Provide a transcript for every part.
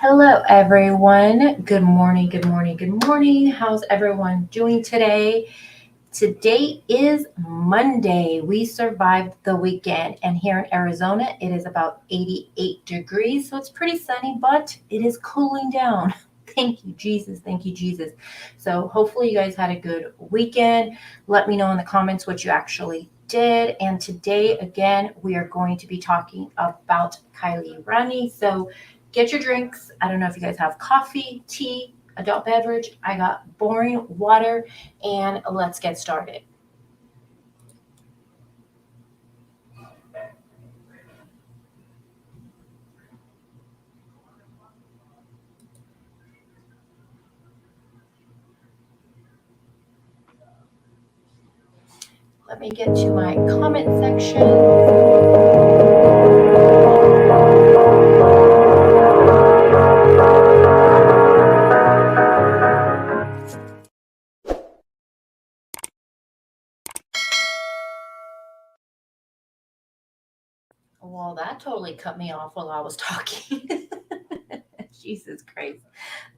Hello, everyone. Good morning, good morning, good morning. How's everyone doing today? Today is Monday. We survived the weekend, and here in Arizona, it is about 88 degrees, so it's pretty sunny, but it is cooling down. Thank you, Jesus. Thank you, Jesus. So, hopefully, you guys had a good weekend. Let me know in the comments what you actually did. And today, again, we are going to be talking about Kylie Rodni. So, get your drinks. I don't know if you guys have coffee, tea, adult beverage. I got boring water, and let's get started. Let me get to my comment section. Well, that totally cut me off while I was talking. Jesus Christ.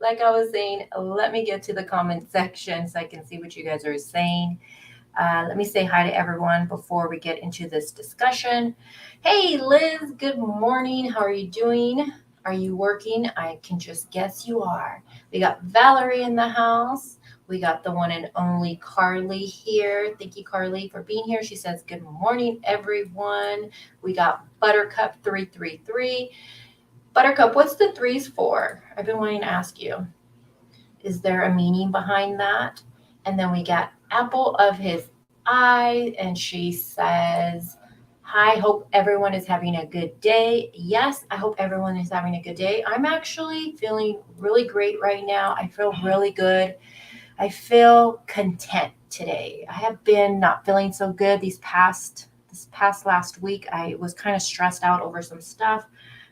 Like I was saying, let me get to the comment section so I can see what you guys are saying. Let me say hi to everyone before we get into this discussion. Hey, Liz, good morning. How are you doing? Are you working? I can just guess you are. We got Valerie in the house. We got the one and only Carly here. Thank you, Carly, for being here. She says, good morning, everyone. We got Buttercup 333. Buttercup, what's the threes for? I've been wanting to ask you. Is there a meaning behind that? And then we got Apple of his eye, and she says, hi, hope everyone is having a good day. Yes, I hope everyone is having a good day. I'm actually feeling really great right now. I feel really good. I feel content today. I have been not feeling so good this past last week. I was kind of stressed out over some stuff,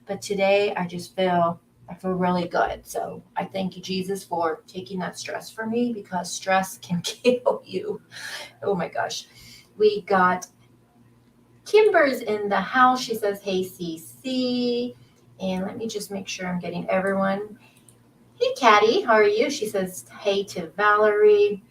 but today I feel really good. So I thank you, Jesus, for taking that stress for me because stress can kill you. Oh my gosh. We got Kimber's in the house. She says, hey, CC. And let me just make sure I'm getting everyone. Hey, Caddy, how are you? She says, hey to Valerie.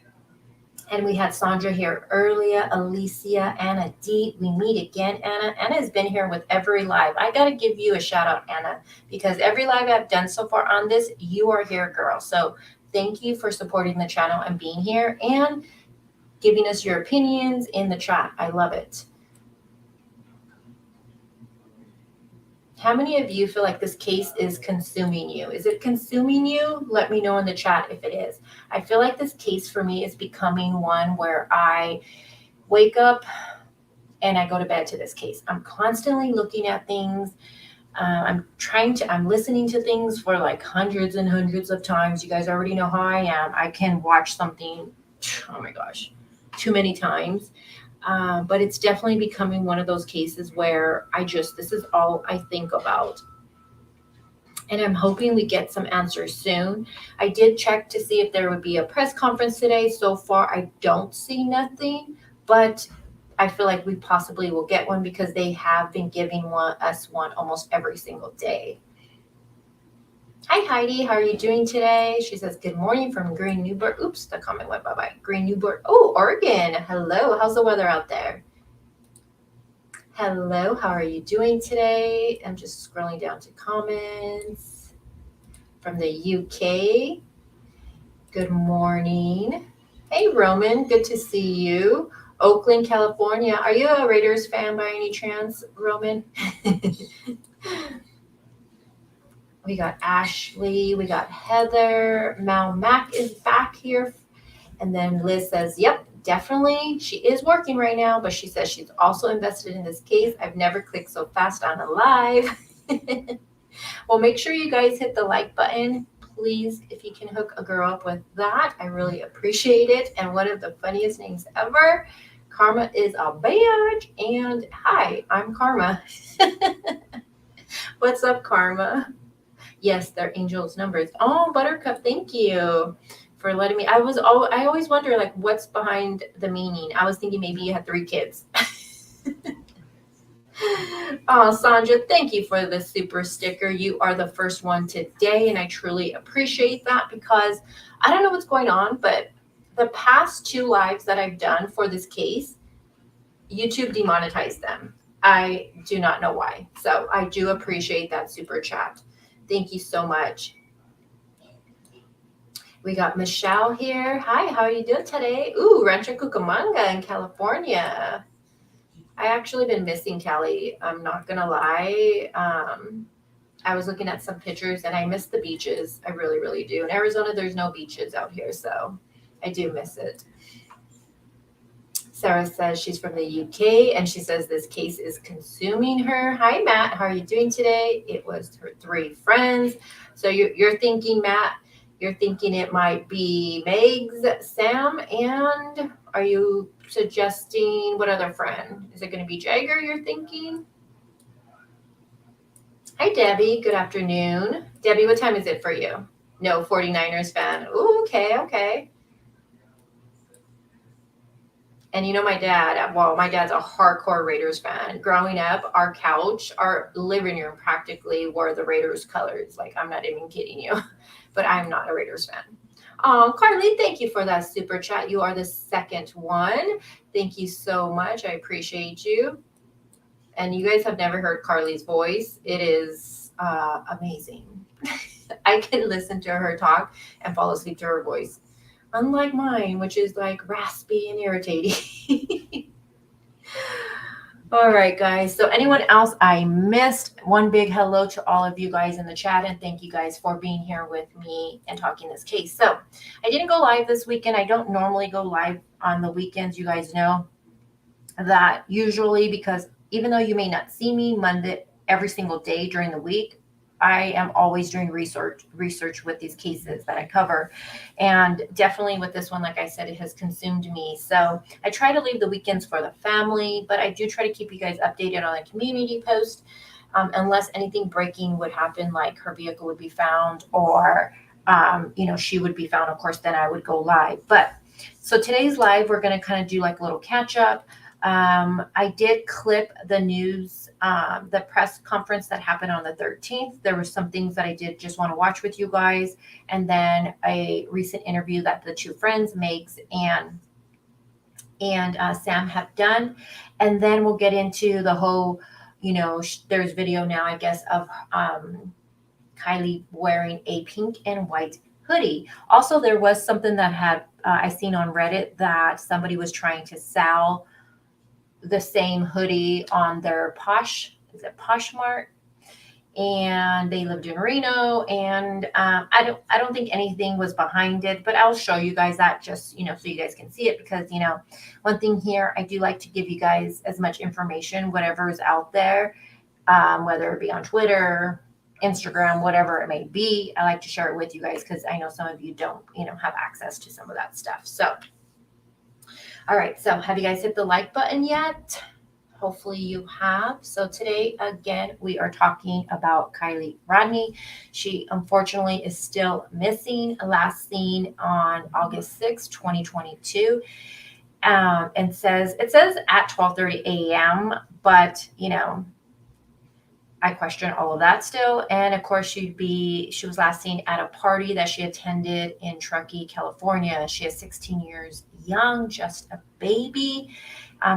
And we had Sandra here earlier, Alicia, Anna D. We meet again, Anna. Anna has been here with every live. I got to give you a shout out, Anna, because every live I've done so far on this, you are here, girl. So thank you for supporting the channel and being here and giving us your opinions in the chat. I love it. How many of you feel like this case is consuming you? Is it consuming you? Let me know in the chat if it is. I feel like this case for me is becoming one where I wake up and I go to bed to this case. I'm constantly looking at things. I'm listening to things for like hundreds and hundreds of times. You guys already know how I am. I can watch something, oh my gosh, too many times. But it's definitely becoming one of those cases where this is all I think about. And I'm hoping we get some answers soon. I did check to see if there would be a press conference today. So far, I don't see nothing, but I feel like we possibly will get one because they have been giving us one almost every single day. Hi, Heidi. How are you doing today? She says, good morning from Green Newport. Oops, the comment went bye-bye. Green Newport. Oh, Oregon. Hello. How's the weather out there? Hello. How are you doing today? I'm just scrolling down to comments from the UK. Good morning. Hey, Roman. Good to see you. Oakland, California. Are you a Raiders fan by any chance, Roman? We got Ashley. We got Heather. Mal Mac is back here. And then Liz says, yep, definitely. She is working right now, but she says she's also invested in this case. I've never clicked so fast on a live. Well, make sure you guys hit the like button. Please, if you can hook a girl up with that, I really appreciate it. And one of the funniest names ever, Karma is a badge. And hi, I'm Karma. What's up, Karma? Yes, they're angels numbers. Oh, Buttercup, thank you for letting me. I always wonder like what's behind the meaning. I was thinking maybe you had 3 kids. Oh, Sandra, thank you for the super sticker. You are the first one today, and I truly appreciate that because I don't know what's going on, but the past 2 lives that I've done for this case, YouTube demonetized them. I do not know why. So I do appreciate that super chat. Thank you so much. We got Michelle here. Hi, how are you doing today? Ooh, Rancho Cucamonga in California. I actually been missing Cali. I'm not gonna lie. I was looking at some pictures and I miss the beaches. I really, really do. In Arizona, there's no beaches out here, so I do miss it. Sarah says she's from the UK and she says this case is consuming her. Hi, Matt. How are you doing today? It was her 3 friends. So you're thinking, Matt, you're thinking it might be Megs, Sam, and are you suggesting what other friend? Is it going to be Jagger, you're thinking? Hi, Debbie. Good afternoon. Debbie, what time is it for you? No, 49ers fan. Ooh, okay. And you know my dad, well, my dad's a hardcore Raiders fan. Growing up, our couch, our living room practically wore the Raiders colors. Like, I'm not even kidding you. But I'm not a Raiders fan. Oh, Carly, thank you for that super chat. You are the second one. Thank you so much. I appreciate you. And you guys have never heard Carly's voice. It is amazing. I can listen to her talk and fall asleep to her voice. Unlike mine, which is like raspy and irritating. All right, guys. So anyone else I missed, one big hello to all of you guys in the chat, and thank you guys for being here with me and talking this case. So I didn't go live this weekend. I don't normally go live on the weekends. You guys know that usually, because even though you may not see me Monday every single day during the week, I am always doing research with these cases that I cover. And definitely with this one, like I said, it has consumed me. So I try to leave the weekends for the family, but I do try to keep you guys updated on the community post, unless anything breaking would happen, like her vehicle would be found or, she would be found. Of course, then I would go live. But so today's live, we're going to kind of do like a little catch up. I did clip the news, the press conference that happened on the 13th. There were some things that I did just want to watch with you guys. And then a recent interview that the 2 friends, Megs and Sam, have done. And then we'll get into the whole, there's video now, I guess, of Kiely wearing a pink and white hoodie. Also, there was something that had I seen on Reddit that somebody was trying to sell the same hoodie on their Poshmark, and they lived in Reno, and I don't think anything was behind it, but I'll show you guys that just so you guys can see it, because one thing here, I do like to give you guys as much information, whatever is out there, whether it be on Twitter, Instagram, whatever it may be. I like to share it with you guys because I know some of you don't have access to some of that stuff. So all right, so have you guys hit the like button yet? Hopefully you have. So today, again, we are talking about Kiely Rodni. She unfortunately is still missing, last seen on August 6, 2022. And it says at 12:30 a.m., but I question all of that still. And of course, she was last seen at a party that she attended in Truckee, California. She is 16 years young, just a baby.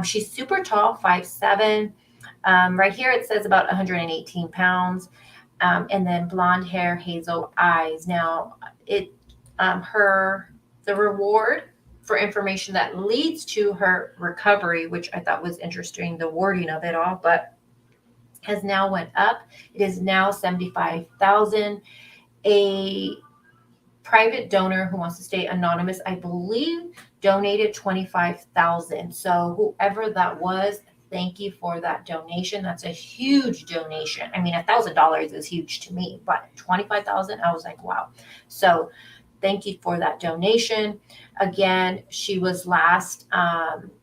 She's super tall, 5'7". Right here it says about 118 pounds. And then blonde hair, hazel eyes. Now, the reward for information that leads to her recovery, which I thought was interesting, the wording of it all, but has now went up. It is now $75,000. A private donor who wants to stay anonymous, I believe, donated $25,000. So whoever that was, thank you for that donation. That's a huge donation. I mean, $1,000 is huge to me, but $25,000, I was like, wow. So thank you for that donation. Again, she was last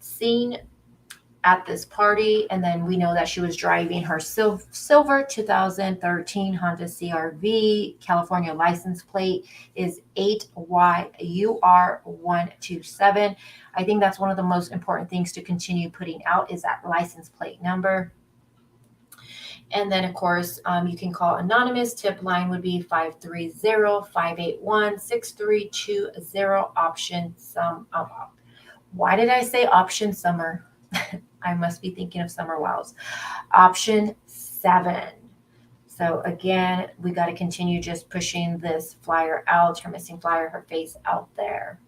seen at this party, and then we know that she was driving her silver 2013 Honda CR-V. California license plate is 8YUR127. I think that's one of the most important things to continue putting out, is that license plate number. And then, of course, you can call anonymous. Tip line would be 530-581-6320, option some. Why did I say option summer? I must be thinking of Summer Wows. Option 7. So again, we got to continue just pushing this flyer out, her missing flyer, her face out there.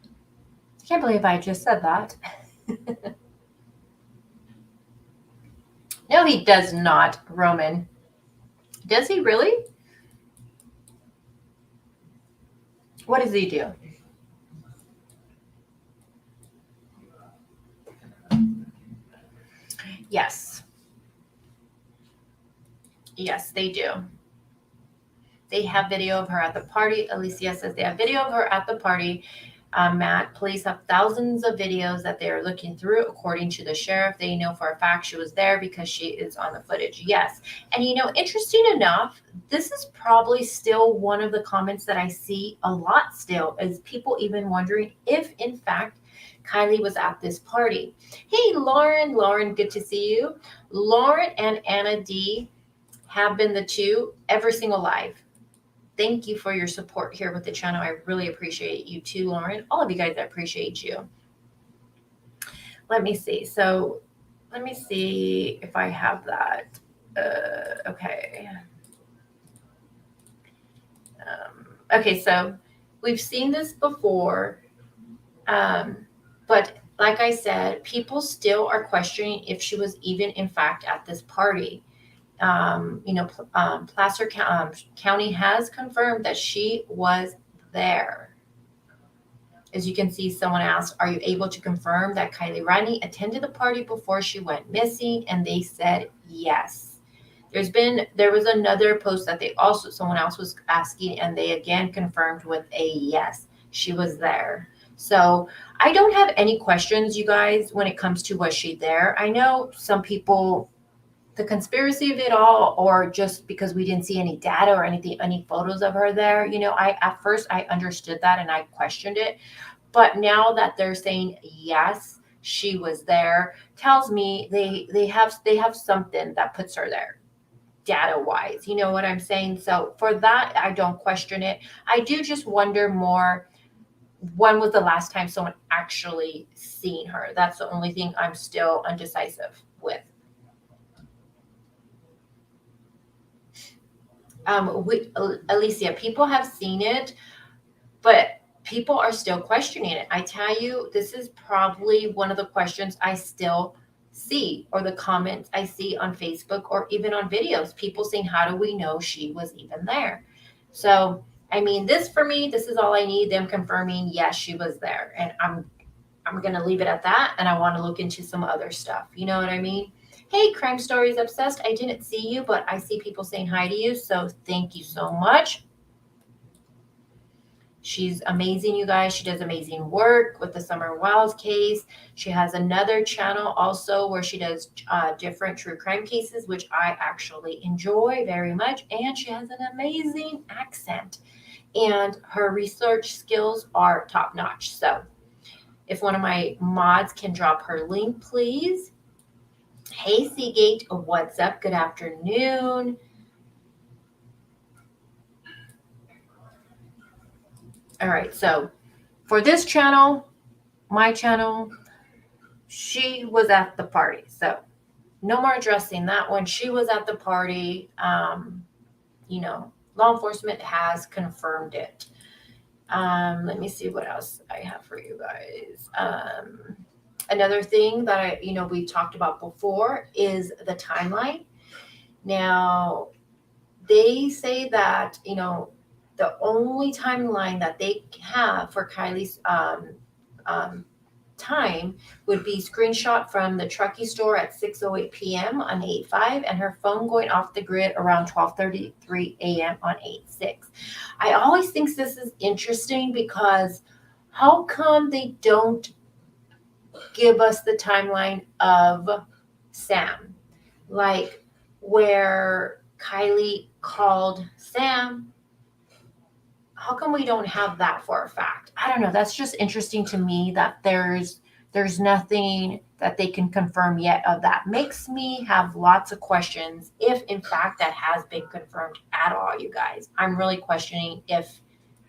I can't believe I just said that. No, he does not, Roman. Does he really? What does he do? Yes. Yes, they do. They have video of her at the party. Alicia says they have video of her at the party. Matt, police have thousands of videos that they are looking through. According to the sheriff, they know for a fact she was there because she is on the footage. Yes. And interesting enough, this is probably still one of the comments that I see a lot still, is people even wondering if, in fact, Kiely was at this party. Hey, Lauren, good to see you. Lauren and Anna D have been the two every single live. Thank you for your support here with the channel. I really appreciate you too, Lauren. All of you guys, I appreciate you. Let me see. So let me see if I have that. Okay. Okay, so we've seen this before. But like I said, people still are questioning if she was even, in fact, at this party. Placer County has confirmed that she was there. As you can see, someone asked, are you able to confirm that Kiely Rodni attended the party before she went missing? And they said yes. There was another post that someone else was asking, and they again confirmed with a yes, she was there. So I don't have any questions, you guys, when it comes to was she there. I know some people, the conspiracy of it all, or just because we didn't see any data or anything, any photos of her there. At first I understood that and I questioned it. But now that they're saying, yes, she was there, tells me they have something that puts her there data wise. You know what I'm saying? So for that, I don't question it. I do just wonder more, when was the last time someone actually seen her? That's the only thing I'm still undecisive with. Alicia, people have seen it, but people are still questioning it. I tell you, this is probably one of the questions I still see, or the comments I see on Facebook or even on videos. People saying, how do we know she was even there? So, I mean, this for me, this is all I need, them confirming, yes, she was there. And I'm going to leave it at that. And I want to look into some other stuff. You know what I mean? Hey, Crime Stories Obsessed. I didn't see you, but I see people saying hi to you. So thank you so much. She's amazing, you guys. She does amazing work with the Summer Wiles case. She has another channel also where she does different true crime cases, which I actually enjoy very much. And she has an amazing accent. And her research skills are top notch. So if one of my mods can drop her link, please. Hey, Seagate, what's up? Good afternoon. All right, so for this channel, my channel, she was at the party. So no more addressing that one. She was at the party. Law enforcement has confirmed it. Let me see what else I have for you guys. Another thing that we talked about before is the timeline. Now, they say that, the only timeline that they have for Kiely's time would be screenshot from the Truckee store at 6:08 p.m. on 8/5 and her phone going off the grid around 12:33 a.m. on 8/6. I always think this is interesting because how come they don't give us the timeline of Sam? Like where Kiely called Sam. How come we don't have that for a fact? I don't know. That's just interesting to me that there's There's nothing that they can confirm yet of that. Makes me have lots of questions if in fact that has been confirmed at all, you guys. I'm really questioning if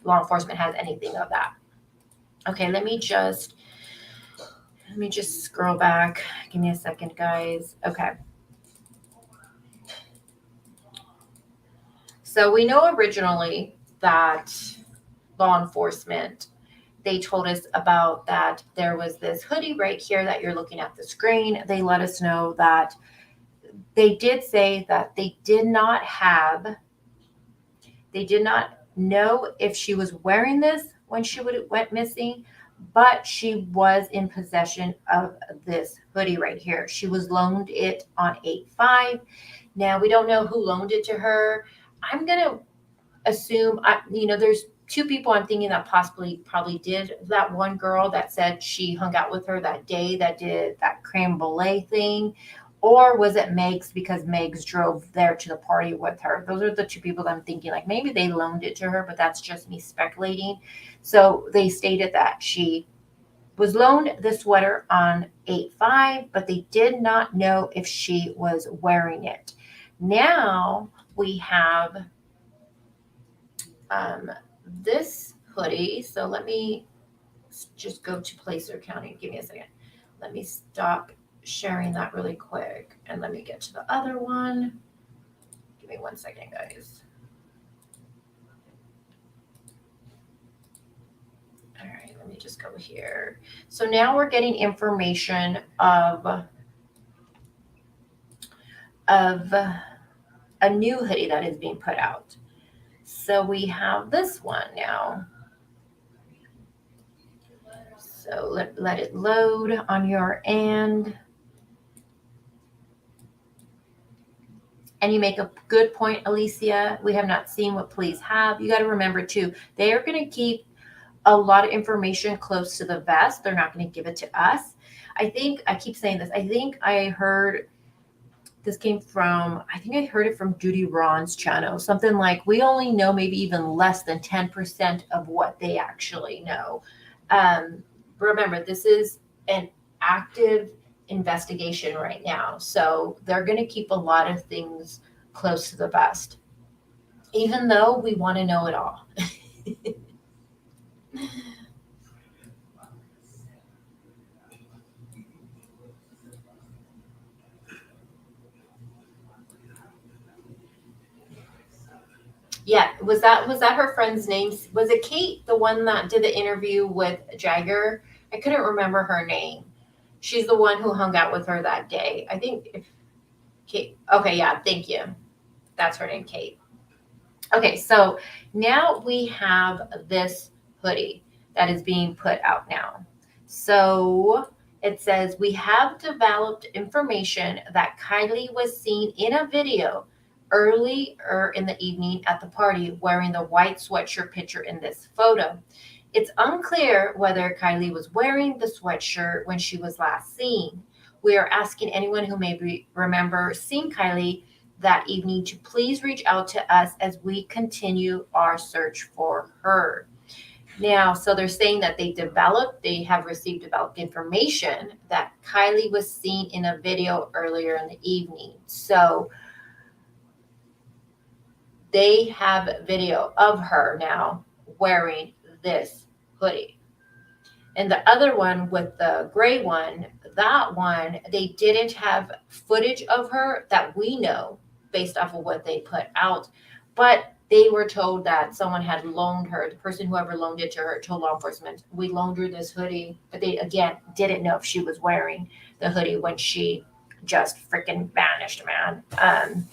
law enforcement has anything of that. Okay, let me just scroll back. Give me a second, guys. Okay. So we know originally that law enforcement, they told us about that there was this hoodie right here that you're looking at the screen. They let us know that they did say that they did not know if she was wearing this when she went missing, but she was in possession of this hoodie right here. She was loaned it on 8/5. Now we don't know who loaned it to her. I'm gonna assume, there's two people I'm thinking that probably did. That one girl that said she hung out with her that day that did that creme brulee thing, or was it Megs because Megs drove there to the party with her? Those are the two people that I'm thinking like maybe they loaned it to her, but that's just me speculating. So they stated that she was loaned the sweater on 8/5, but they did not know if she was wearing it. Now we have this hoodie. So let me just go to Placer County. Give me a second. Let me stop sharing that really quick and let me get to the other one. Give me 1 second, guys. All right, let me just go here. So now we're getting information of a new hoodie that is being put out. So we have this one now. So let it load on your end. And you make a good point, Alicia. We have not seen what police have. You got to remember, too, they are going to keep a lot of information close to the vest. They're not going to give it to us. I keep saying this. I think I heard this came from, I think I heard it from Judy Ron's channel. Something like, we only know maybe even less than 10% of what they actually know. Remember, this is an active investigation right now. So they're going to keep a lot of things close to the vest, even though we want to know it all. Yeah, was that her friend's name? Was it Kate, the one that did the interview with Jagger? I couldn't remember her name. She's the one who hung out with her that day. I think if Kate. Okay, yeah, thank you. That's her name, Kate. Okay, so now we have this hoodie that is being put out now. So it says, we have developed information that Kiely was seen in a video earlier in the evening at the party wearing the white sweatshirt picture in this photo. It's unclear whether Kiely was wearing the sweatshirt when she was last seen. We are asking anyone who may remember seeing Kiely that evening to please reach out to us as we continue our search for her. Now, so they're saying that they have received developed information that Kiely was seen in a video earlier in the evening. So they have video of her now wearing this hoodie. And the other one with the gray one, that one, they didn't have footage of her that we know based off of what they put out. But they were told that someone had loaned her, the person whoever loaned it to her told law enforcement, we loaned her this hoodie. But they, again, didn't know if she was wearing the hoodie when she just freaking vanished, man.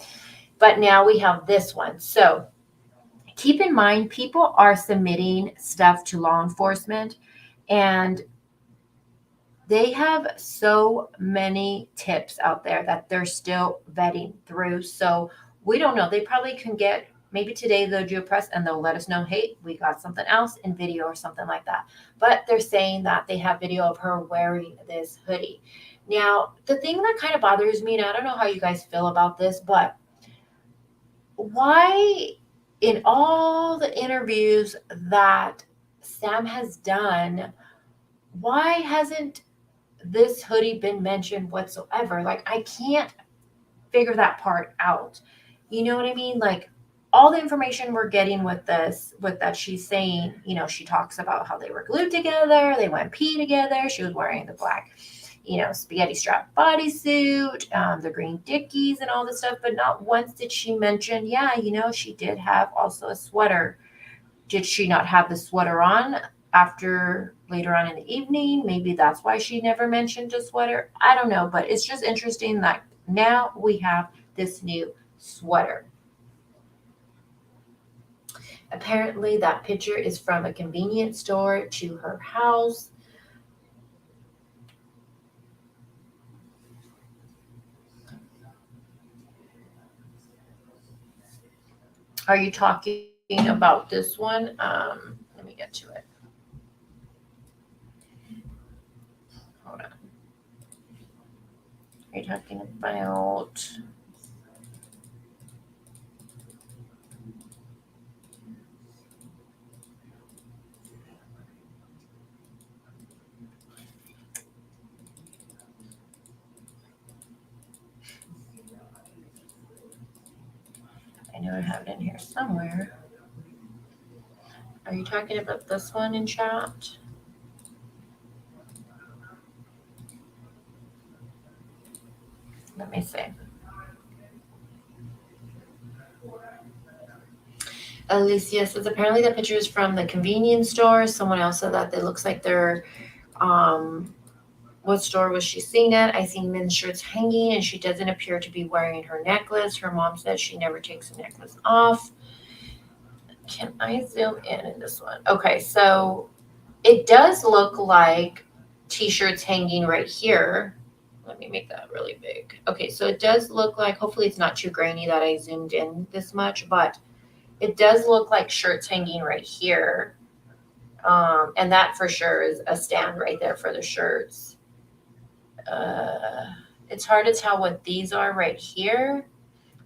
But now we have this one. So keep in mind, people are submitting stuff to law enforcement, and they have so many tips out there that they're still vetting through. So we don't know. They probably can get, maybe today they'll do a press and they'll let us know, hey, we got something else in video or something like that. But they're saying that they have video of her wearing this hoodie. Now, the thing that kind of bothers me, and I don't know how you guys feel about this, but why in all the interviews that Sam has done, why hasn't this hoodie been mentioned whatsoever? Like, I can't figure that part out. You know what I mean? Like, all the information we're getting with this, with that she's saying, she talks about how they were glued together, they went pee together, she was wearing the black, spaghetti strap bodysuit, the green dickies and all this stuff, but not once did she mention, yeah, she did have also a sweater. Did she not have the sweater on after later on in the evening? Maybe that's why she never mentioned a sweater. I don't know, but it's just interesting that now we have this new sweater. Apparently, that picture is from a convenience store to her house. Are you talking about this one? Let me get to it. Hold on. Are you talking about... I know I have it in here somewhere. Are you talking about this one in chat? Let me see. Alicia says apparently the picture is from the convenience store. Someone else said that it looks like they're what store was she seen at? I seen men's shirts hanging and she doesn't appear to be wearing her necklace. Her mom says she never takes the necklace off. Can I zoom in this one? Okay, so it does look like t-shirts hanging right here. Let me make that really big. Okay, so it does look like, hopefully it's not too grainy that I zoomed in this much, but it does look like shirts hanging right here. And that for sure is a stand right there for the shirts. It's hard to tell what these are right here.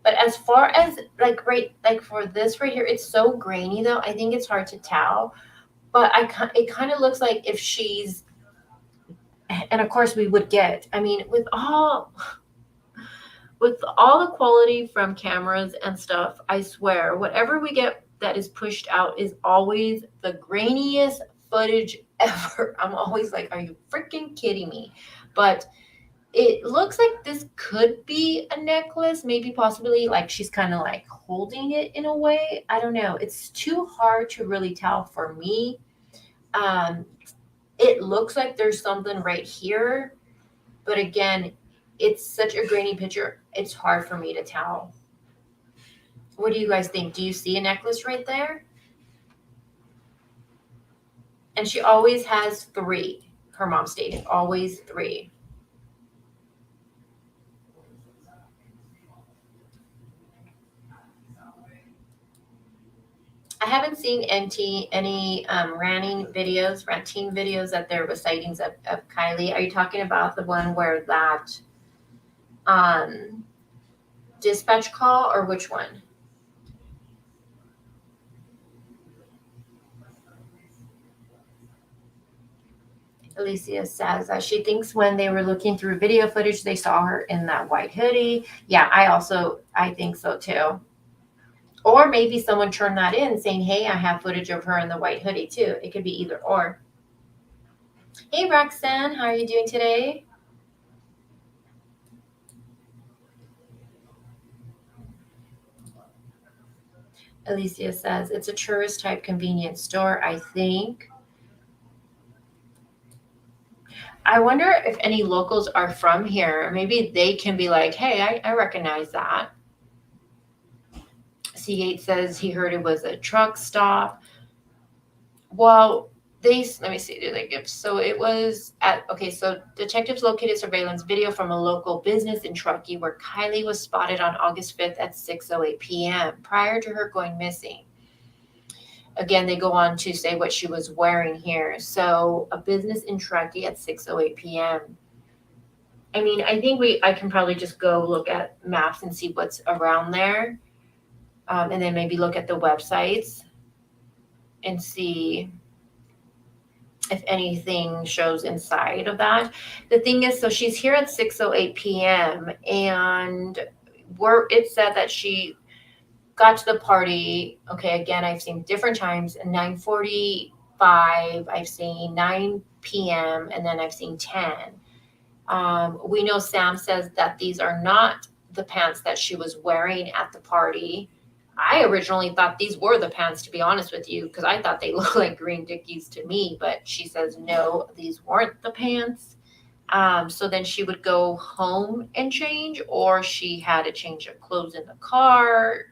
But as far as like for this right here, it's so grainy though. I think it's hard to tell. But it kind of looks like if she's, and of course we would get, I mean, with all the quality from cameras and stuff, I swear, whatever we get that is pushed out is always the grainiest footage ever. I'm always like, are you freaking kidding me? But it looks like this could be a necklace, maybe possibly like she's kind of like holding it in a way. I don't know. It's too hard to really tell for me. It looks like there's something right here, but again, it's such a grainy picture. It's hard for me to tell. What do you guys think? Do you see a necklace right there? And she always has 3. Her mom stated always 3. I haven't seen any ranting videos that there was sightings of Kiely. Are you talking about the one where that dispatch call, or which one? Alicia says that she thinks when they were looking through video footage, they saw her in that white hoodie. Yeah, I think so too. Or maybe someone turned that in saying, hey, I have footage of her in the white hoodie too. It could be either or. Hey, Roxanne, how are you doing today? Alicia says, it's a tourist type convenience store, I think. I wonder if any locals are from here. Maybe they can be like, hey, I recognize that. C8 says he heard it was a truck stop. Well, let me see, did they give? So it was so detectives located surveillance video from a local business in Truckee where Kiely was spotted on August 5th at 6:08 p.m. prior to her going missing. Again, they go on to say what she was wearing here. So a business in Truckee at 6:08 p.m. I mean, I think I can probably just go look at maps and see what's around there. And then maybe look at the websites and see. if anything shows inside of that. The thing is, so she's here at 6:08 p.m. and it said that she got to the party. Okay, again, I've seen different times, 9:45, I've seen 9 p.m., and then I've seen 10. We know Sam says that these are not the pants that she was wearing at the party. I originally thought these were the pants, to be honest with you, because I thought they looked like green Dickies to me, but she says no, these weren't the pants. So then she would go home and change, or she had a change of clothes in the car.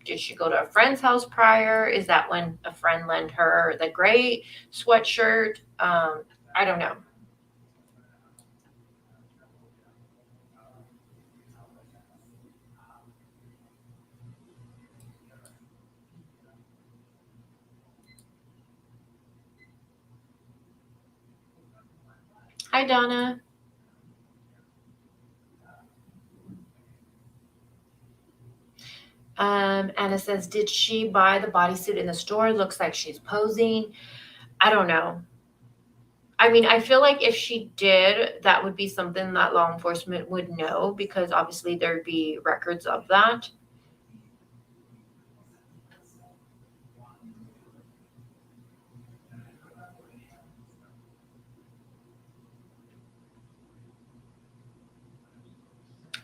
Did she go to a friend's house prior? Is that when a friend lent her the gray sweatshirt? I don't know. Hi, Donna. Anna says, did she buy the bodysuit in the store? Looks like she's posing. I don't know. I mean, I feel like if she did, that would be something that law enforcement would know, because obviously there'd be records of that.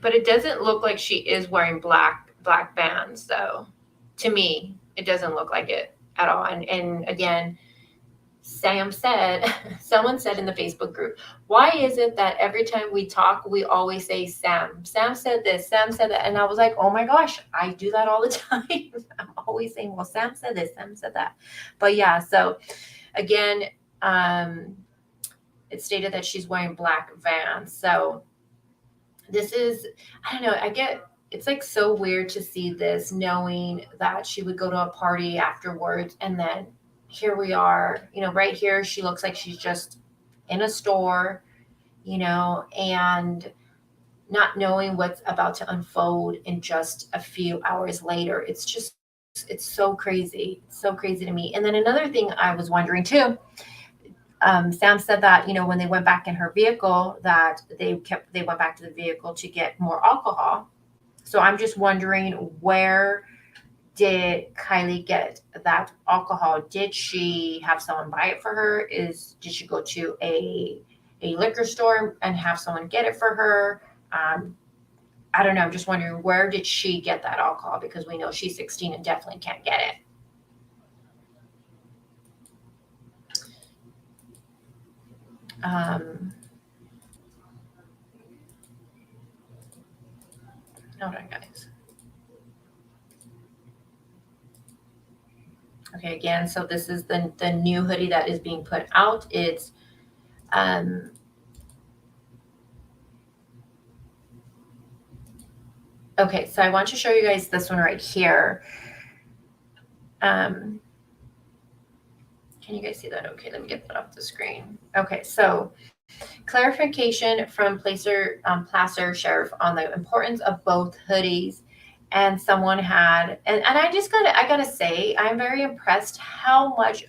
But it doesn't look like she is wearing black bands, though. To me, it doesn't look like it at all. And again, Sam said, someone said in the Facebook group, why is it that every time we talk, we always say Sam? Sam said this, Sam said that. And I was like, oh my gosh, I do that all the time. I'm always saying, well, Sam said this, Sam said that. But yeah, so again, it stated that she's wearing black Vans. So this is, I don't know, it's like so weird to see this, knowing that she would go to a party afterwards, and then here we are, right here she looks like she's just in a store, and not knowing what's about to unfold in just a few hours later. It's so crazy. It's so crazy to me. And then another thing I was wondering too, Sam said that when they went back in her vehicle, that they went back to the vehicle to get more alcohol. So I'm just wondering, where did Kiely get that alcohol? Did she have someone buy it for her? Did she go to a liquor store and have someone get it for her? I don't know. I'm just wondering, where did she get that alcohol? Because we know she's 16 and definitely can't get it. Hold on, guys. Okay, again, so this is the new hoodie that is being put out. It's okay, so I want to show you guys this one right here. Can you guys see that? Okay, let me get that off the screen. Okay, so clarification from Placer Sheriff on the importance of both hoodies. And someone had, and I gotta say, I'm very impressed how much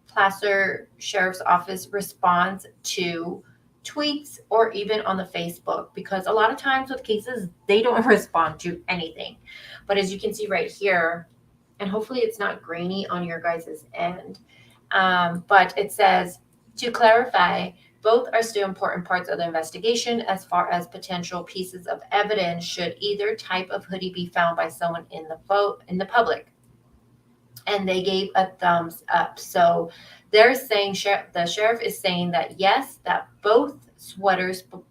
Placer Sheriff's Office responds to tweets or even on the Facebook, because a lot of times with cases they don't respond to anything. But as you can see right here, and hopefully it's not grainy on your guys' end, but it says, to clarify, both are still important parts of the investigation as far as potential pieces of evidence should either type of hoodie be found by someone in the public. And they gave a thumbs up. So they're saying, the sheriff is saying that yes, that both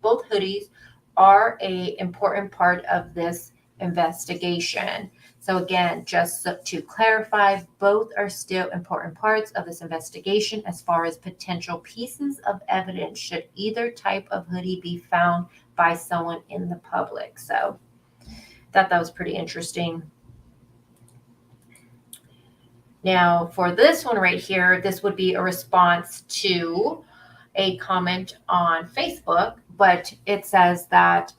both hoodies are a important part of this investigation. So again, just to clarify, both are still important parts of this investigation as far as potential pieces of evidence should either type of hoodie be found by someone in the public. So thought that was pretty interesting. Now, for this one right here, this would be a response to a comment on Facebook, but it says that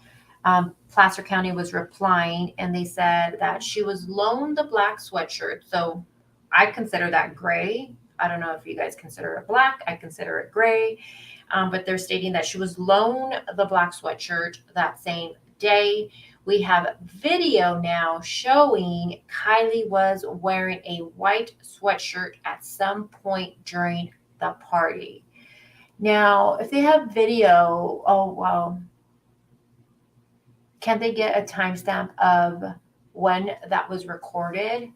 Placer County was replying, and they said that she was loaned the black sweatshirt. So I consider that gray. I don't know if you guys consider it black. I consider it gray. But they're stating that she was loaned the black sweatshirt that same day. We have video now showing Kiely was wearing a white sweatshirt at some point during the party. Now, if they have video, oh, well, can they get a timestamp of when that was recorded?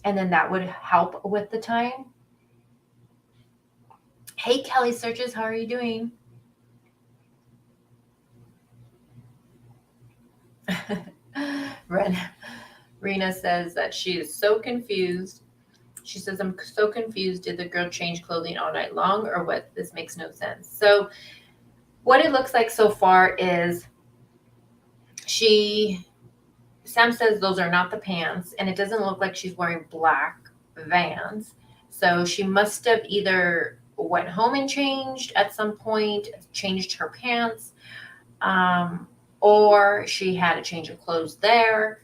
And then that would help with the time. Hey, Kelly Searches, how are you doing? Rena says that she is so confused. She says, I'm so confused. Did the girl change clothing all night long or what? This makes no sense. So what it looks like so far is Sam says those are not the pants, and it doesn't look like she's wearing black Vans. So she must have either went home and changed at some point, changed her pants, or she had a change of clothes there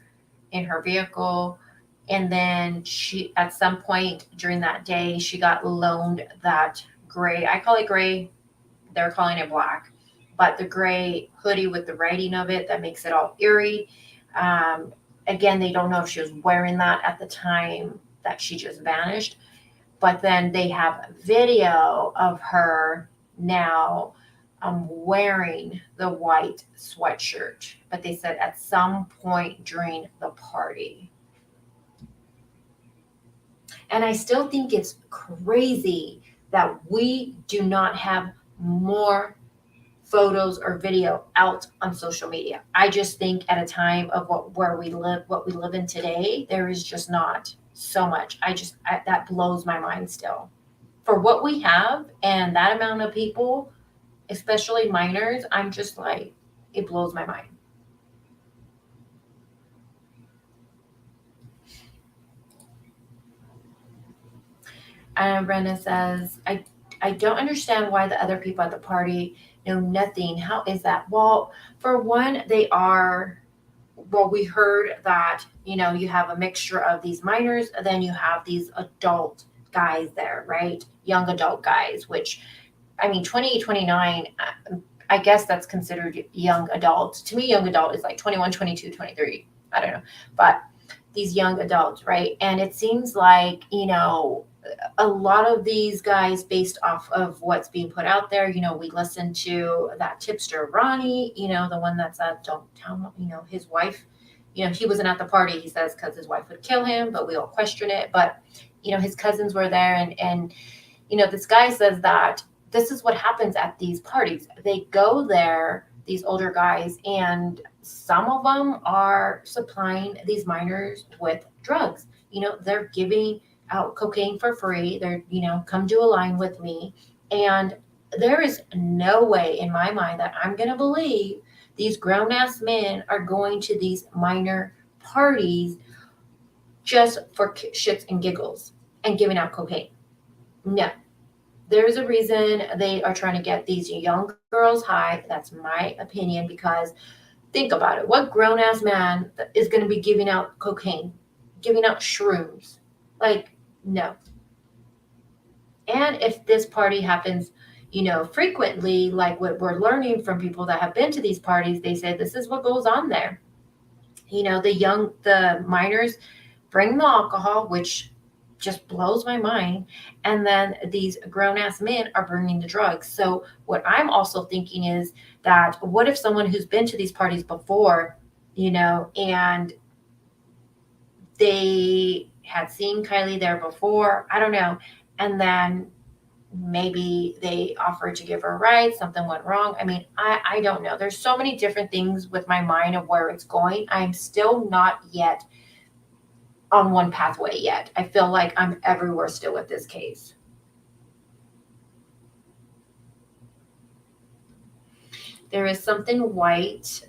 in her vehicle. And then she, at some point during that day, she got loaned that gray, I call it gray, they're calling it black, but the gray hoodie with the writing of it that makes it all eerie. Again, they don't know if she was wearing that at the time that she just vanished, but then they have video of her now wearing the white sweatshirt, but they said at some point during the party. And I still think it's crazy that we do not have more photos or video out on social media. I just think at a time of what we live in today, there is just not so much. That blows my mind still. For what we have and that amount of people, especially minors, I'm just like, it blows my mind. And Brenna says, I don't understand why the other people at the party know nothing. How is that? Well, for one, we heard that, you have a mixture of these minors, then you have these adult guys there, right? Young adult guys, which, 20, 29, I guess that's considered young adult. To me, young adult is like 21, 22, 23. I don't know. But these young adults, right? And it seems like, a lot of these guys, based off of what's being put out there, we listen to that tipster Rodni, the one that's don't tell his wife, he wasn't at the party, he says, because his wife would kill him, but we all question it. But his cousins were there, and this guy says that this is what happens at these parties. They go there, these older guys, and some of them are supplying these minors with drugs. They're giving out cocaine for free. They're, come do a line with me. And there is no way in my mind that I'm going to believe these grown ass men are going to these minor parties just for shits and giggles and giving out cocaine. No, there's a reason they are trying to get these young girls high. That's my opinion, because think about it. What grown ass man is going to be giving out cocaine, giving out shrooms? Like, no. And if this party happens, frequently, like what we're learning from people that have been to these parties, they say this is what goes on there. The minors bring the alcohol, which just blows my mind. And then these grown ass men are bringing the drugs. So what I'm also thinking is that what if someone who's been to these parties before, and they had seen Kiely there before, I don't know, and then maybe they offered to give her a ride, something went wrong. I don't know. There's so many different things with my mind of where it's going. I'm still not yet on one pathway yet. I feel like I'm everywhere still with this case. There is something white.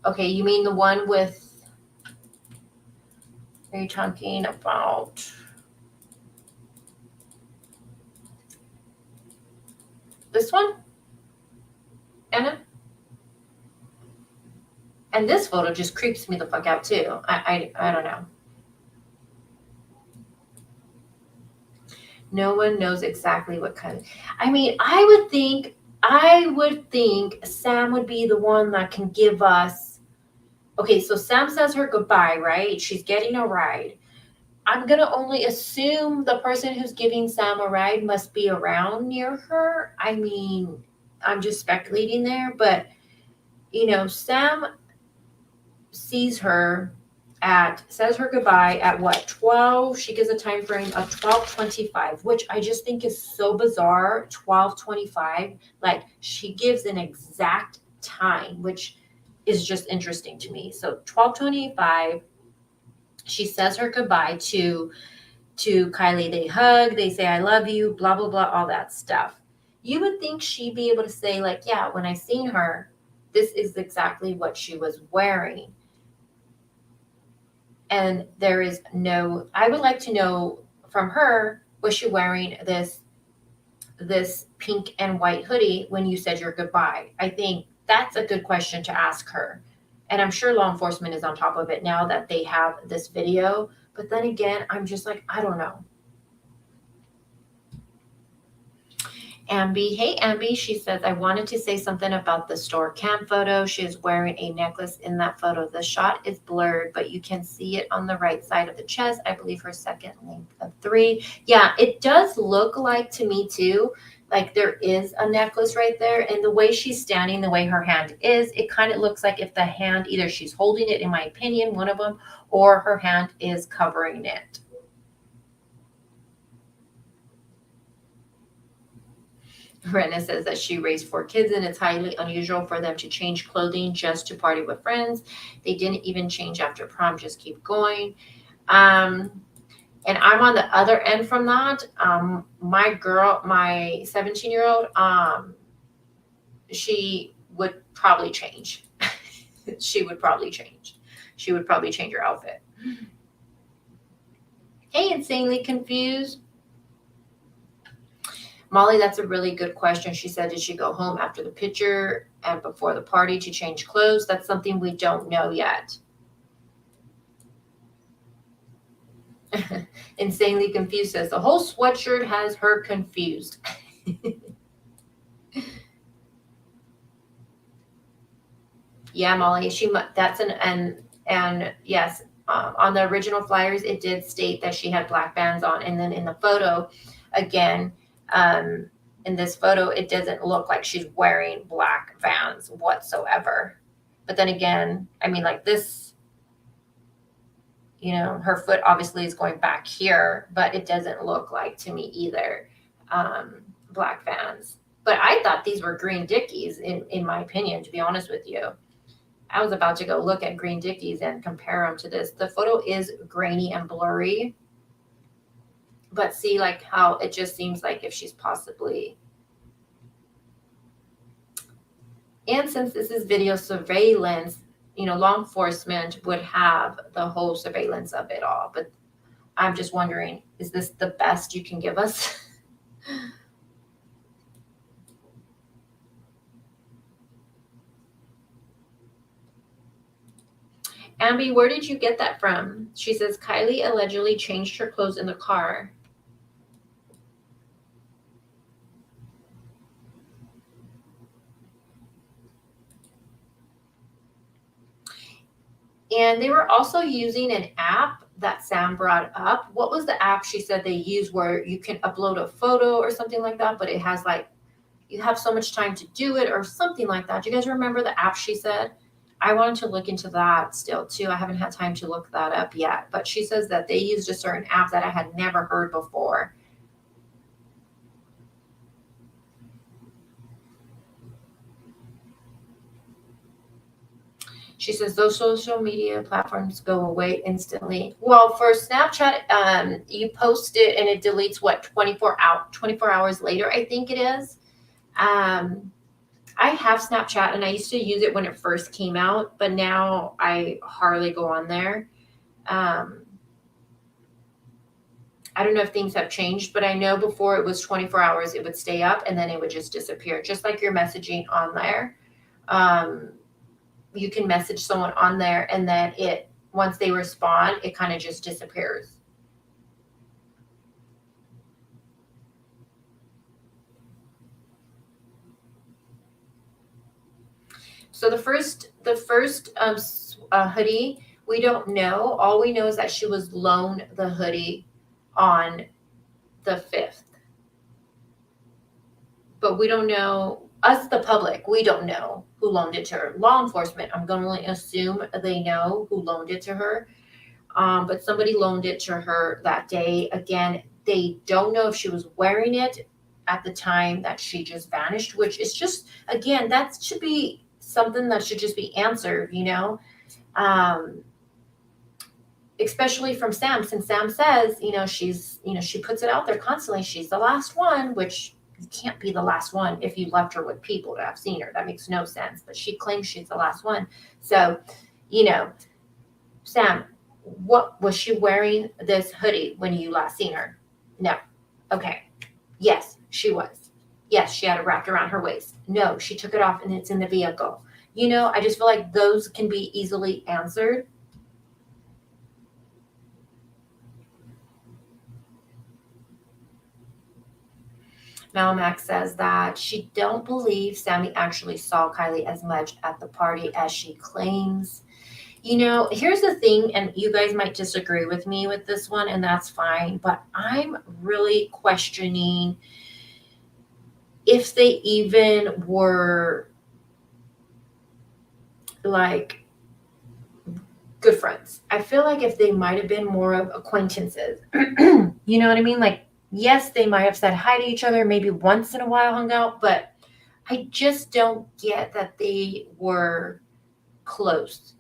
Okay, you mean the one with, are you talking about this one, Anna? And this photo just creeps me the fuck out too. I don't know. No one knows exactly what kind of, I mean, I would think Sam would be the one that can give us. Okay, so Sam says her goodbye, right? She's getting a ride. I'm gonna only assume the person who's giving Sam a ride must be around near her. I mean, I'm just speculating there, but Sam sees her says her goodbye at what, 12? She gives a time frame of 12:25, which I just think is so bizarre. 12:25, like she gives an exact time, which is just interesting to me. So 12:25, she says her goodbye to Kiely. They hug, they say I love you, blah blah blah, all that stuff. You would think she'd be able to say, like, yeah, when I seen her, this is exactly what she was wearing. And there is no, I would like to know from her, was she wearing this pink and white hoodie when you said your goodbye? I think that's a good question to ask her. And I'm sure law enforcement is on top of it now that they have this video. But then again, I'm just like, I don't know. Ambi. Hey, Ambi. She says, I wanted to say something about the store cam photo. She is wearing a necklace in that photo. The shot is blurred, but you can see it on the right side of the chest. I believe her second length of 3. Yeah, it does look like to me too, like there is a necklace right there. And the way she's standing, the way her hand is, it kind of looks like if the hand, either she's holding it, in my opinion, one of them, or her hand is covering it. Rena says that she raised 4 kids and it's highly unusual for them to change clothing just to party with friends. They didn't even change after prom, just keep going. And I'm on the other end from that. My girl, my 17-year-old, she would probably change. She would probably change. She would probably change her outfit. Hey, insanely confused. Molly, that's a really good question. She said, did she go home after the picture and before the party to change clothes? That's something we don't know yet. Insanely confused says, the whole sweatshirt has her confused. Yeah, Molly, that's and yes, on the original flyers, it did state that she had black bands on. And then in the photo, again, in this photo, it doesn't look like she's wearing black Vans whatsoever. But then again, I mean, like this, her foot obviously is going back here, but it doesn't look like to me either black Vans. But I thought these were green Dickies, in my opinion, to be honest with you. I was about to go look at green Dickies and compare them to this. The photo is grainy and blurry. But see, like how it just seems like if she's possibly. And since this is video surveillance, law enforcement would have the whole surveillance of it all. But I'm just wondering, is this the best you can give us? Ambi, where did you get that from? She says, Kiely allegedly changed her clothes in the car. And they were also using an app that Sam brought up. What was the app she said they use where you can upload a photo or something like that, but it has like, you have so much time to do it or something like that. Do you guys remember the app she said? I wanted to look into that still too. I haven't had time to look that up yet, but she says that they used a certain app that I had never heard before. She says those social media platforms go away instantly. Well, for Snapchat, you post it and it deletes 24 hours later, I think it is. I have Snapchat and I used to use it when it first came out, but now I hardly go on there. I don't know if things have changed, but I know before it was 24 hours, it would stay up and then it would just disappear, just like your messaging on there. You can message someone on there and then once they respond, it kind of just disappears. So the first hoodie, we don't know. All we know is that she was loaned the hoodie on the 5th. But we don't know, us, the public, we don't know who loaned it to her. Law enforcement, I'm going to assume they know who loaned it to her. But somebody loaned it to her that day. Again, they don't know if she was wearing it at the time that she just vanished, which is just, again, that should be something that should just be answered, especially from Sam, since Sam says, she puts it out there constantly. She's the last one, which you can't be the last one if you left her with people to have seen her. That makes no sense. But she claims she's the last one. So, Sam, what was she wearing this hoodie when you last seen her? No. Okay. Yes, she was. Yes, she had it wrapped around her waist. No, she took it off and it's in the vehicle. I just feel like those can be easily answered. Malamax says that she don't believe Sammy actually saw Kiely as much at the party as she claims. Here's the thing, and you guys might disagree with me with this one, and that's fine, but I'm really questioning if they even were like good friends. I feel like if they might have been more of acquaintances. You know what I mean? Like, yes, they might have said hi to each other, maybe once in a while hung out, but I just don't get that they were close.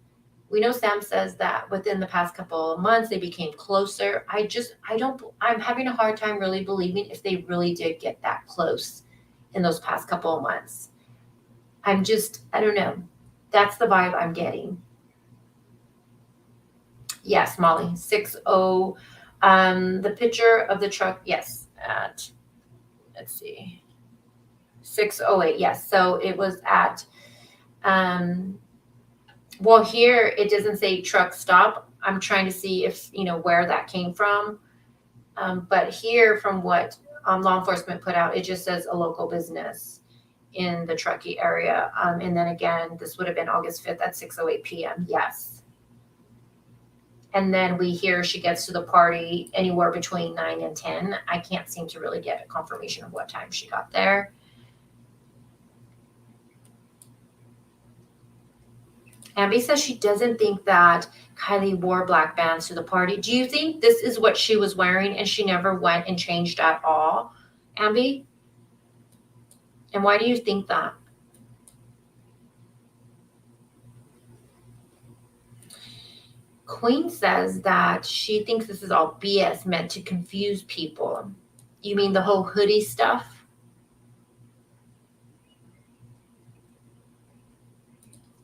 We know Sam says that within the past couple of months they became closer. I'm having a hard time really believing if they really did get that close in those past couple of months. I don't know. That's the vibe I'm getting. Yes, Molly, 60. The picture of the truck, yes, let's see, 6:08. Yes, so it was at, well, here it doesn't say truck stop. I'm trying to see if, where that came from. But here, from what law enforcement put out, it just says a local business in the Truckee area. And then again, this would have been August 5th at 6:08 p.m. Yes. And then we hear she gets to the party anywhere between 9 and 10. I can't seem to really get a confirmation of what time she got there. Abby says she doesn't think that Kiely wore black bands to the party. Do you think this is what she was wearing and she never went and changed at all, Abby? And why do you think that? Queen says that she thinks this is all BS meant to confuse people. You mean the whole hoodie stuff?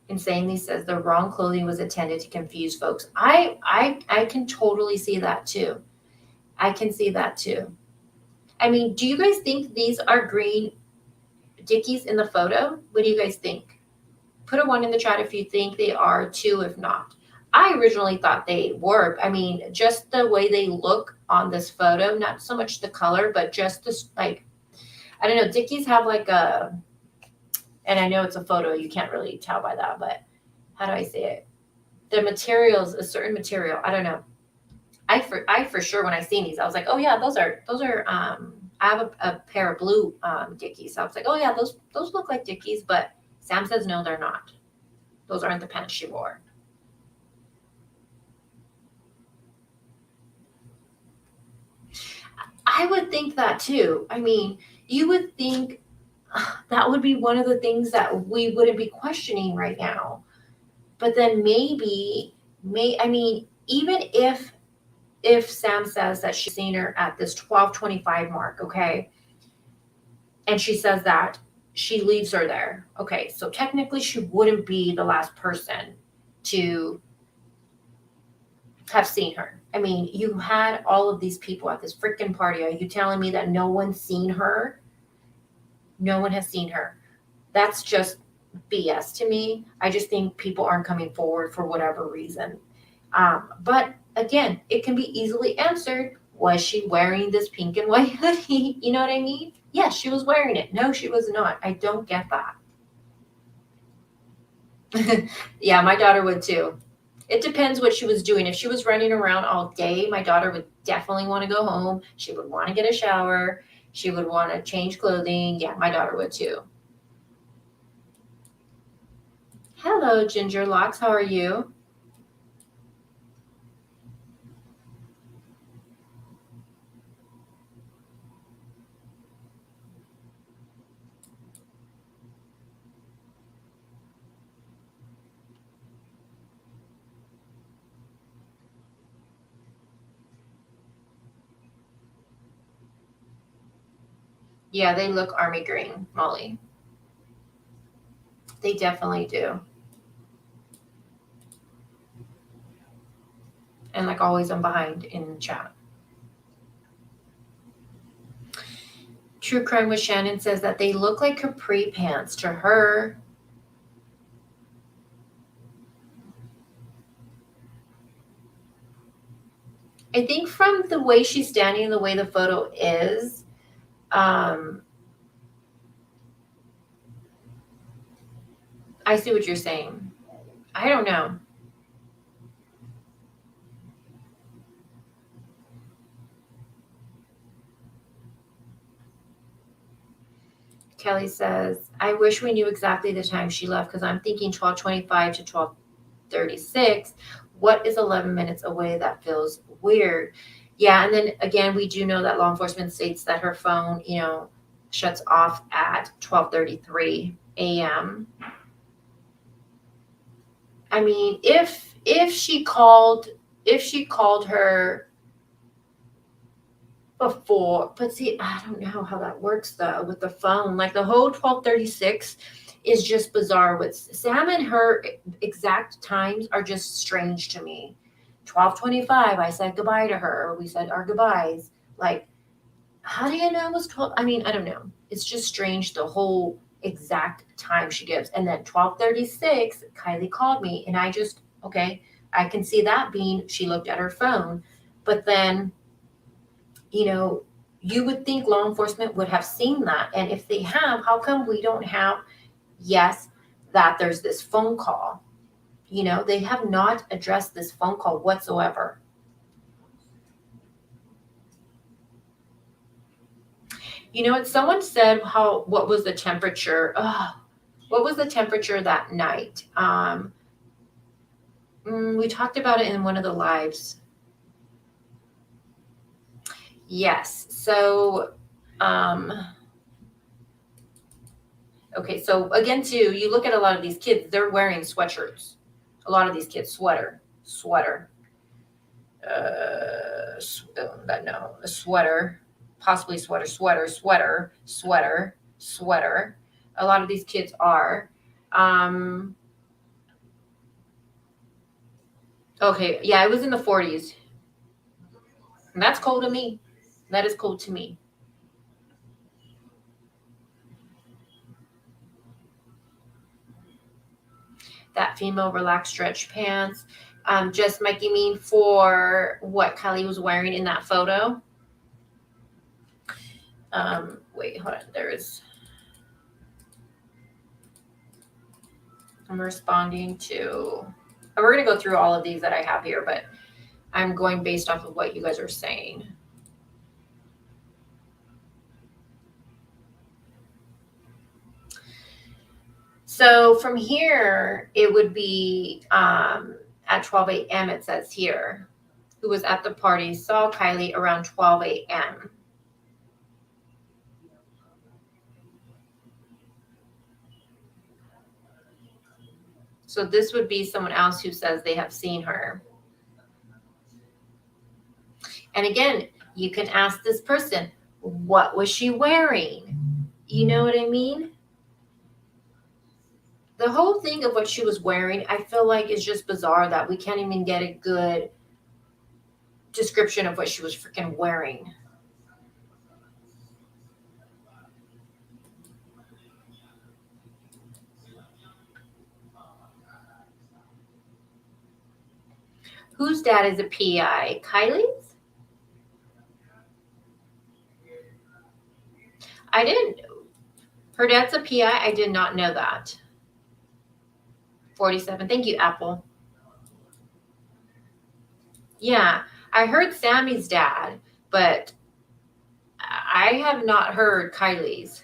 Insanely says the wrong clothing was intended to confuse folks. I can totally see that too. I can see that too. I mean, do you guys think these are green Dickies in the photo? What do you guys think? Put a 1 in the chat if you think they are, 2 if not. I originally thought they were. I mean, just the way they look on this photo, not so much the color, but just this, like, I don't know, Dickies have like a, and I know it's a photo, you can't really tell by that, but how do I say it? The materials, a certain material, I don't know. I for sure, when I seen these, I was like, oh yeah, those are I have a pair of blue Dickies. So I was like, oh yeah, those look like Dickies, but Sam says no, they're not. Those aren't the pants she wore. I would think that too. I mean, you would think that would be one of the things that we wouldn't be questioning right now. But then I mean, even if Sam says that she's seen her at this 12:25 mark, okay, and she says that she leaves her there, okay, so technically she wouldn't be the last person to have seen her. I mean, you had all of these people at this freaking party. Are you telling me that no one's seen her? No one has seen her. That's just BS to me. I just think people aren't coming forward for whatever reason. But again, it can be easily answered. Was she wearing this pink and white hoodie? You know what I mean? Yes, she was wearing it. No, she was not. I don't get that. Yeah, my daughter would too. It depends what she was doing. If she was running around all day, my daughter would definitely want to go home. She would want to get a shower. She would want to change clothing. Yeah, my daughter would too. Hello, Ginger Locks. How are you? Yeah, they look army green, Molly. They definitely do. And like always, I'm behind in chat. True Crime with Shannon says that they look like capri pants to her. I think from the way she's standing, the way the photo is, I see what you're saying. I don't know. Kelly says, I wish we knew exactly the time she left because I'm thinking 12:25 to 12:36. What is 11 minutes away? That feels weird. Yeah, and then again, we do know that law enforcement states that her phone, shuts off at 12:33 a.m. I mean, if she called her before, but see, I don't know how that works though with the phone. Like the whole 12:36 is just bizarre. With Sam and her exact times are just strange to me. 12:25, I said goodbye to her. We said our goodbyes. Like, how do you know it was 12? I mean, I don't know. It's just strange the whole exact time she gives. And then 12:36, Kiely called me, and I just okay, I can see that being she looked at her phone, but then you know, you would think law enforcement would have seen that. And if they have, how come we don't have, yes, that there's this phone call? They have not addressed this phone call whatsoever. What someone said, what was the temperature? What was the temperature that night? We talked about it in one of the lives. Yes. So, okay, so again, too, you look at a lot of these kids, they're wearing sweatshirts. A lot of these kids, sweater. No, a sweater, possibly sweater. A lot of these kids are. Okay, yeah, it was in the 40s. And that's cold to me. That is cold to me. That female relaxed stretch pants. Just Mike, you mean for what Kylie was wearing in that photo? Wait, hold on. I'm responding to. We're going to go through all of these that I have here, but I'm going based off of what you guys are saying. So from here, it would be at 12 a.m. It says here, who was at the party saw Kylie around 12 a.m. So this would be someone else who says they have seen her. And again, you can ask this person, what was she wearing? You know what I mean? The whole thing of what she was wearing, I feel like is just bizarre that we can't even get a good description of what she was freaking wearing. Whose dad is a PI? Kylie's? I didn't. Her dad's a PI. I did not know that. 47. Thank you, Apple. Yeah, I heard Sammy's dad, but I have not heard Kiely's.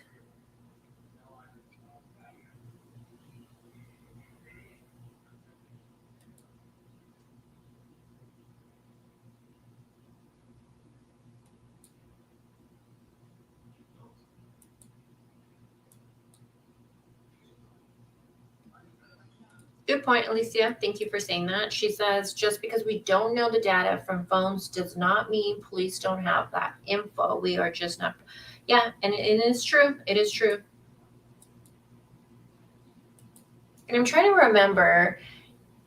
Good point, Alicia. Thank you for saying that. She says, just because we don't know the data from phones does not mean police don't have that info. We are just not. Yeah, and it is true. It is true. And I'm trying to remember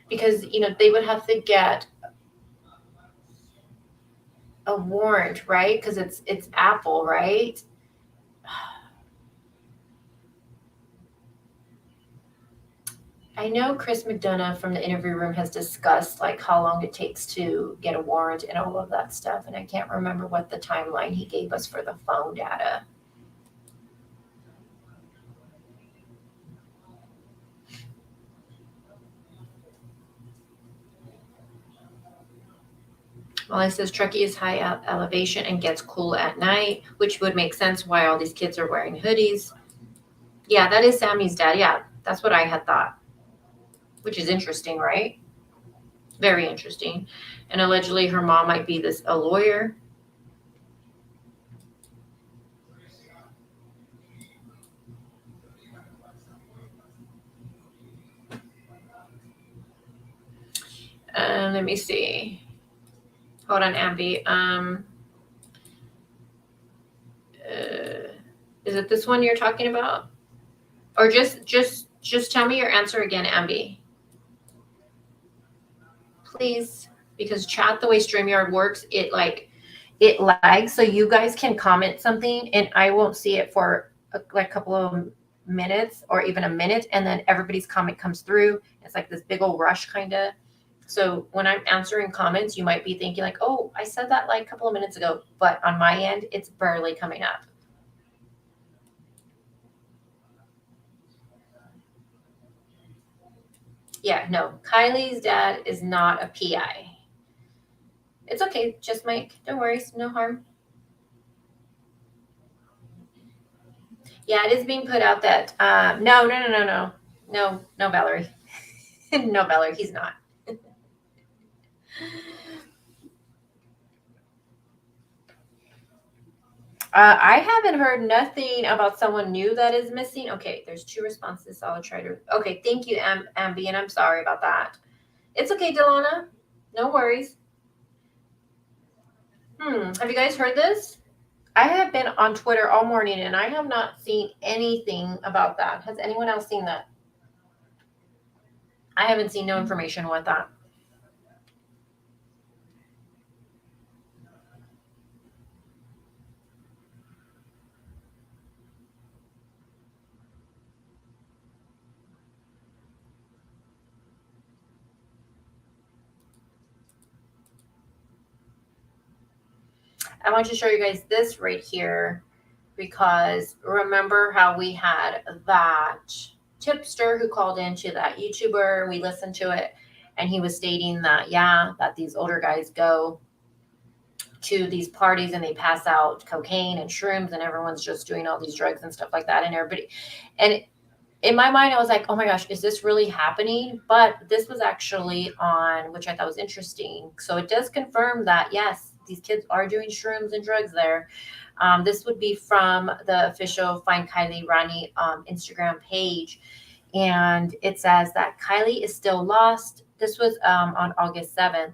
because, they would have to get a warrant, right? Because it's Apple, right? I know Chris McDonough from the interview room has discussed like how long it takes to get a warrant and all of that stuff, and I can't remember what the timeline he gave us for the phone data. Well, it says Truckee is high elevation and gets cool at night, which would make sense why all these kids are wearing hoodies. Yeah, that is Sammy's dad. Yeah, that's what I had thought, which is interesting, right? Very interesting. And allegedly her mom might be a lawyer. Let me see. Hold on, Ambi. Is it this one you're talking about? Or just tell me your answer again, Ambi. Please, because chat, the way StreamYard works, it lags, so you guys can comment something and I won't see it for a couple of minutes or even a minute, and then everybody's comment comes through. It's like this big old rush kind of. So when I'm answering comments, you might be thinking like, oh, I said that like a couple of minutes ago, but on my end, it's barely coming up. Yeah, no, Kiely's dad is not a PI. It's okay, just Mike. Don't worry, no harm. Yeah, it is being put out that no, Valerie. No, Valerie, he's not. I haven't heard nothing about someone new that is missing. Okay, there's 2 responses. I'll try to. Okay, thank you, Ambi, and I'm sorry about that. It's okay, Delana. No worries. Have you guys heard this? I have been on Twitter all morning and I have not seen anything about that. Has anyone else seen that? I haven't seen no information about that. I want to show you guys this right here because remember how we had that tipster who called into that YouTuber. We listened to it and he was stating that, that these older guys go to these parties and they pass out cocaine and shrooms and everyone's just doing all these drugs and stuff like that. And in my mind, I was like, oh my gosh, is this really happening? But this was actually on, which I thought was interesting. So it does confirm that, yes, these kids are doing shrooms and drugs there. This would be from the official Find Kiely Rodni Instagram page. And it says that Kiely is still lost. This was on August 7th.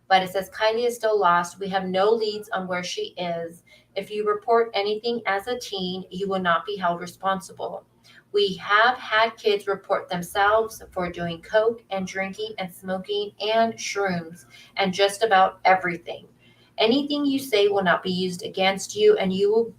But it says Kiely is still lost. We have no leads on where she is. If you report anything as a teen, you will not be held responsible. We have had kids report themselves for doing coke and drinking and smoking and shrooms and just about everything. Anything you say will not be used against you, and you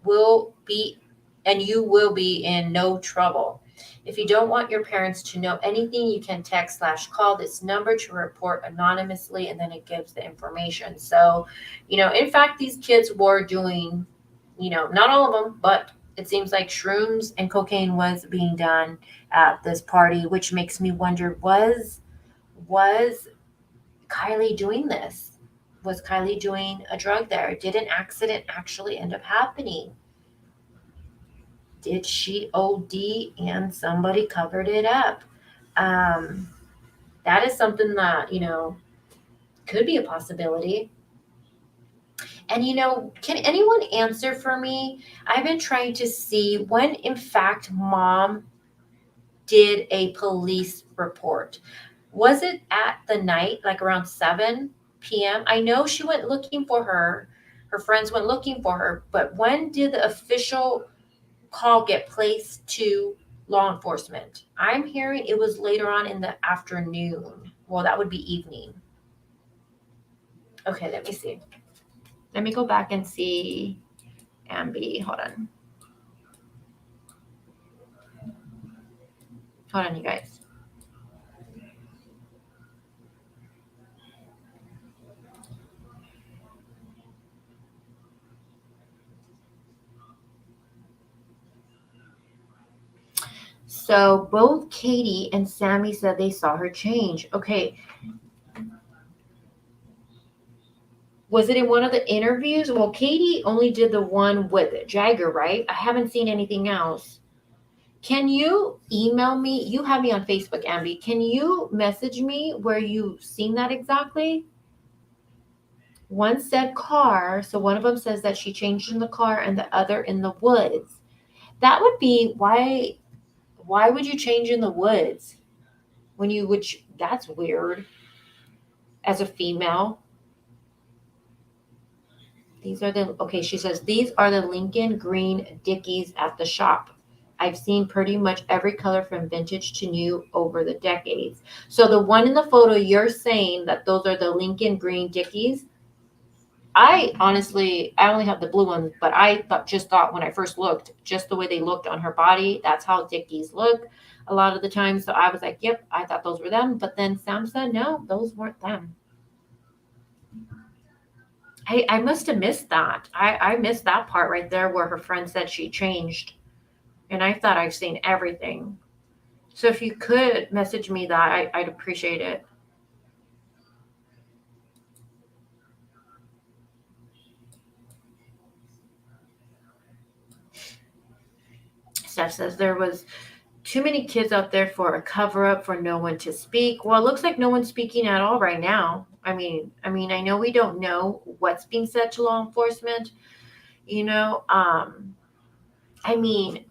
will be in no trouble. If you don't want your parents to know anything, you can text/call this number to report anonymously, and then it gives the information. So, in fact, these kids were doing, not all of them, but It seems like shrooms and cocaine was being done at this party, which makes me wonder, was Kiely doing this? Was Kiely doing a drug there? Did an accident actually end up happening? Did she OD and somebody covered it up? Um, that is something that, could be a possibility. And, can anyone answer for me? I've been trying to see when, in fact, mom did a police report. Was it at the night, like around 7 p.m.? I know she went looking for her. Her friends went looking for her. But when did the official call get placed to law enforcement? I'm hearing it was later on in the afternoon. Well, that would be evening. Okay, let me see. Let me go back and see. Ambi, hold on. Hold on, you guys. So both Katie and Sammy said they saw her change. Okay. Was it in one of the interviews? Well, Katie only did the one with Jagger, right? I haven't seen anything else. Can you email me? You have me on Facebook, Ambi. Can you message me where you've seen that exactly? One said car, so one of them says that she changed in the car and the other in the woods. That would be why would you change in the woods when you would that's weird as a female. She says these are the Lincoln green Dickies at the shop. I've seen pretty much every color from vintage to new over the decades. So the one in the photo, you're saying that those are the Lincoln green Dickies. I only have the blue one, but just thought when I first looked, just the way they looked on her body, that's how Dickies look a lot of the time. So I was like, yep, I thought those were them. But then Sam said, no, those weren't them. I must have missed that. I missed that part right there where her friend said she changed. And I thought I've seen everything. So if you could message me that, I'd appreciate it. Steph says there was too many kids out there for a cover up for no one to speak. Well, it looks like no one's speaking at all right now. I know we don't know what's being said to law enforcement. You know, I mean,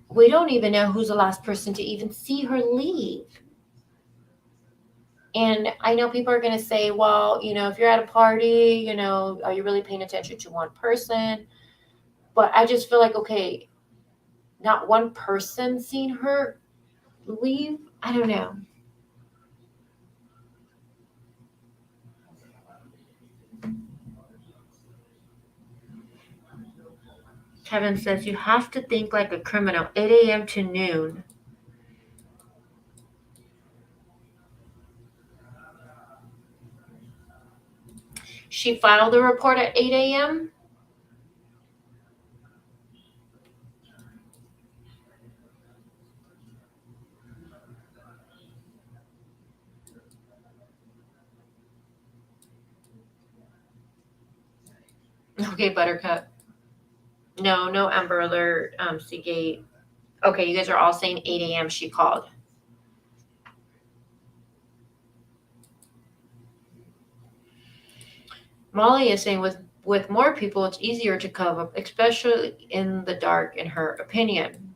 we don't even know who's the last person to even see her leave. And I know people are going to say, well, if you're at a party, are you really paying attention to one person? But I just feel like, okay, not one person seen her leave. I don't know. Kevin says you have to think like a criminal, 8 a.m. to noon. She filed the report at 8 a.m. Okay, Buttercup. No Amber Alert, Seagate. Okay, you guys are all saying 8 a.m. she called. Molly is saying with more people, it's easier to cover up, especially in the dark, in her opinion.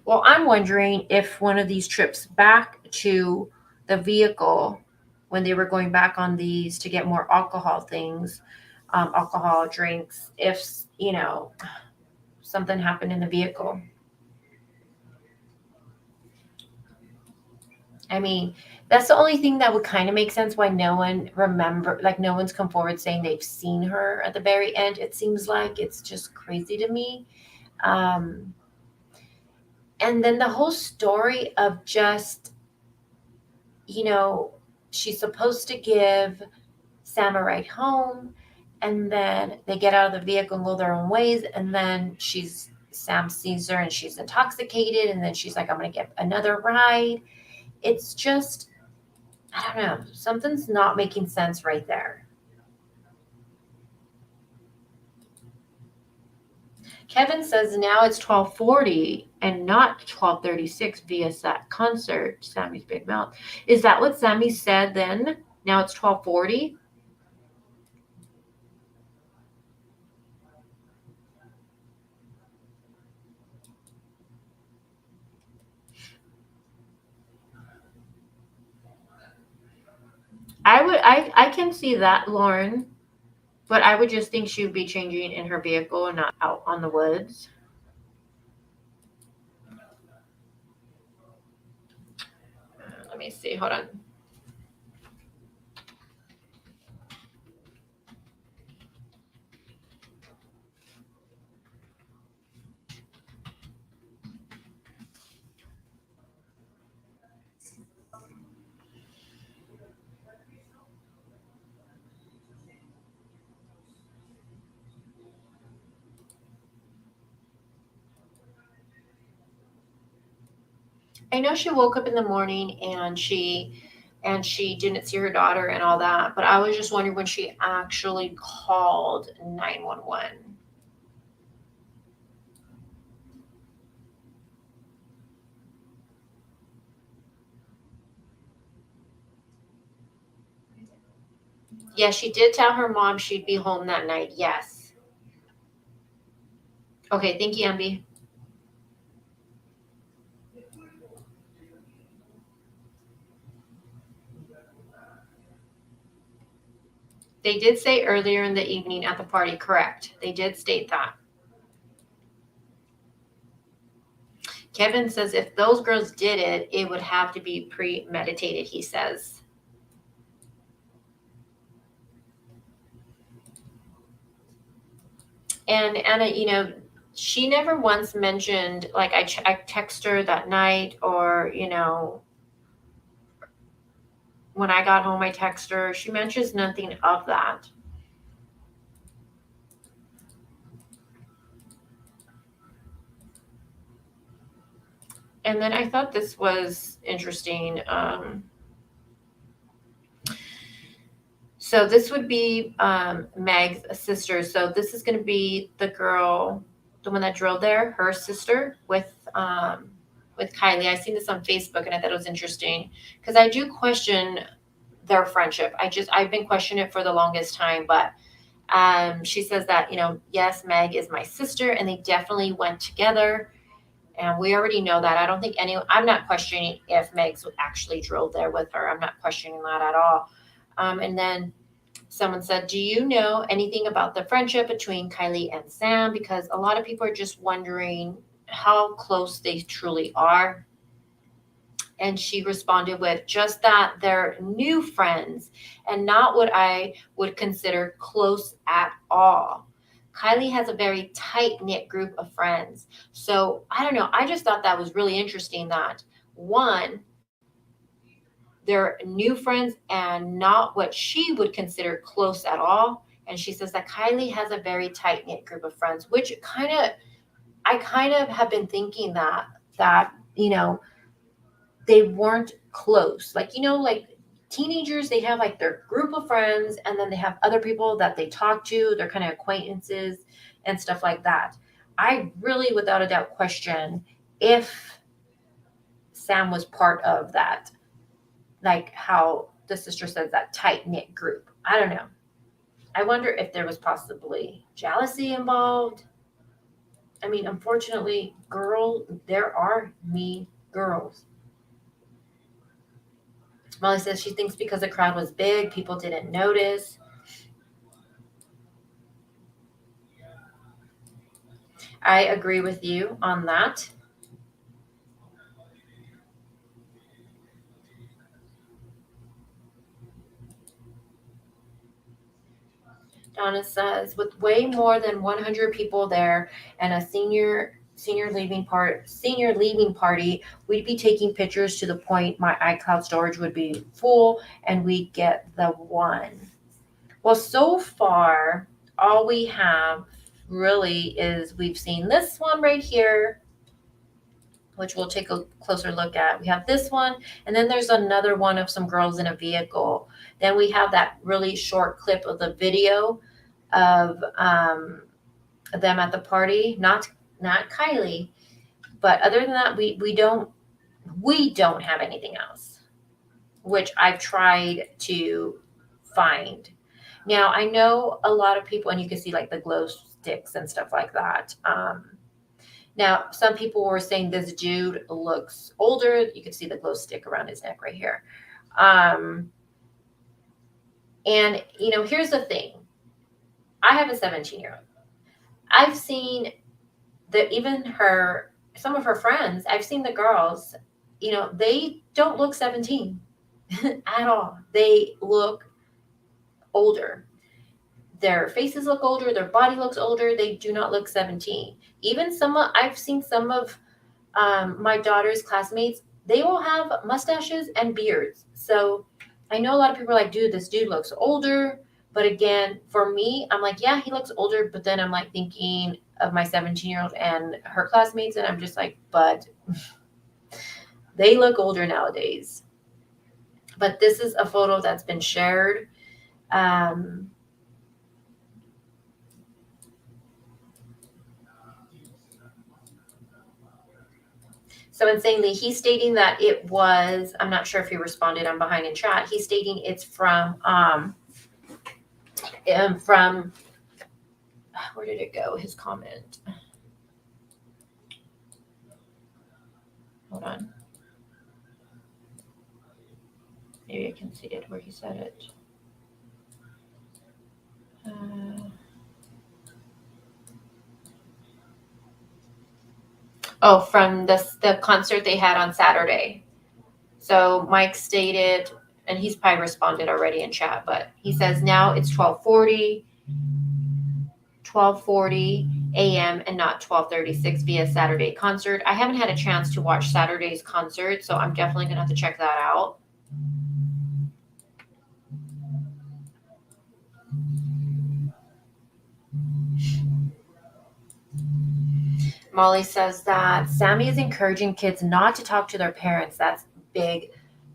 Well, I'm wondering if one of these trips back to the vehicle, when they were going back on these to get more alcohol things, alcohol drinks, if, something happened in the vehicle. I mean, that's the only thing that would kind of make sense why no one's come forward saying they've seen her at the very end. It seems like it's just crazy to me. Um, and then the whole story of just, she's supposed to give Sam a ride home. And then they get out of the vehicle and go their own ways. And then Sam sees her and she's intoxicated. And then she's like, I'm going to get another ride. It's just, I don't know. Something's not making sense right there. Kevin says now it's 12:40 and not 12:36 via that concert, Sammy's big mouth. Is that what Sammy said then? Now it's 12:40? I can see that, Lauren, but I would just think she would be changing in her vehicle and not out on the woods. Let me see. Hold on. I know she woke up in the morning and she didn't see her daughter and all that, but I was just wondering when she actually called 911. Yeah, she did tell her mom she'd be home that night. Yes. Okay, thank you, Amby. They did say earlier in the evening at the party, correct. They did state that. Kevin says if those girls did it, it would have to be premeditated, he says. And Anna, she never once mentioned, like, I text her that night, or, when I got home, I text her. She mentions nothing of that. And then I thought this was interesting. So this would be Meg's sister. So this is going to be the girl, the one that drilled there, her sister with Kiely. I seen this on Facebook and I thought it was interesting because I do question their friendship. I've been questioning it for the longest time, but she says that, yes, Meg is my sister and they definitely went together. And we already know that. I don't think I'm not questioning if Meg's actually drilled there with her. I'm not questioning that at all. And then someone said, do you know anything about the friendship between Kiely and Sam? Because a lot of people are just wondering how close they truly are. And she responded with just that they're new friends and not what I would consider close at all. Kiely has a very tight-knit group of friends. So I don't know. I just thought that was really interesting that, one, they're new friends and not what she would consider close at all. And she says that Kiely has a very tight-knit group of friends, which I kind of have been thinking that they weren't close. Like, like teenagers, they have like their group of friends and then they have other people that they talk to. They're kind of acquaintances and stuff like that. I really, without a doubt, question if Sam was part of that, like how the sister says, that tight-knit group. I don't know. I wonder if there was possibly jealousy involved. I mean, unfortunately, there are mean girls. Molly says she thinks because the crowd was big, people didn't notice. I agree with you on that. Donna says, with way more than 100 people there and a senior leaving party, we'd be taking pictures to the point my iCloud storage would be full and we get the one. Well, so far, all we have really is we've seen this one right here, which we'll take a closer look at. We have this one, and then there's another one of some girls in a vehicle. Then we have that really short clip of the video of them at the party. Not Kiely, but other than that, we don't have anything else, which I've tried to find. Now I know a lot of people, and you can see like the glow sticks and stuff like that. Now, some people were saying this dude looks older. You can see the glow stick around his neck right here. And, here's the thing. I have a 17-year-old. I've seen some of her friends, I've seen the girls, they don't look 17 at all. They look older. Their faces look older. Their body looks older. They do not look 17. Even I've seen some of my daughter's classmates, they will have mustaches and beards. So I know a lot of people are like, dude, this dude looks older. But again, for me, I'm like, yeah, he looks older. But then I'm like thinking of my 17-year-old and her classmates. And I'm just like, but they look older nowadays. But this is a photo that's been shared. So insanely, he's stating that it was, I'm not sure if he responded, I'm behind in chat. He's stating it's from, where did it go? His comment. Hold on. Maybe I can see it where he said it. From the concert they had on Saturday. So Mike stated, and he's probably responded already in chat, but he says now it's 12:40 a.m. and not 12:36 via Saturday concert. I haven't had a chance to watch Saturday's concert, so I'm definitely going to have to check that out. Molly says that Sammy is encouraging kids not to talk to their parents. That's big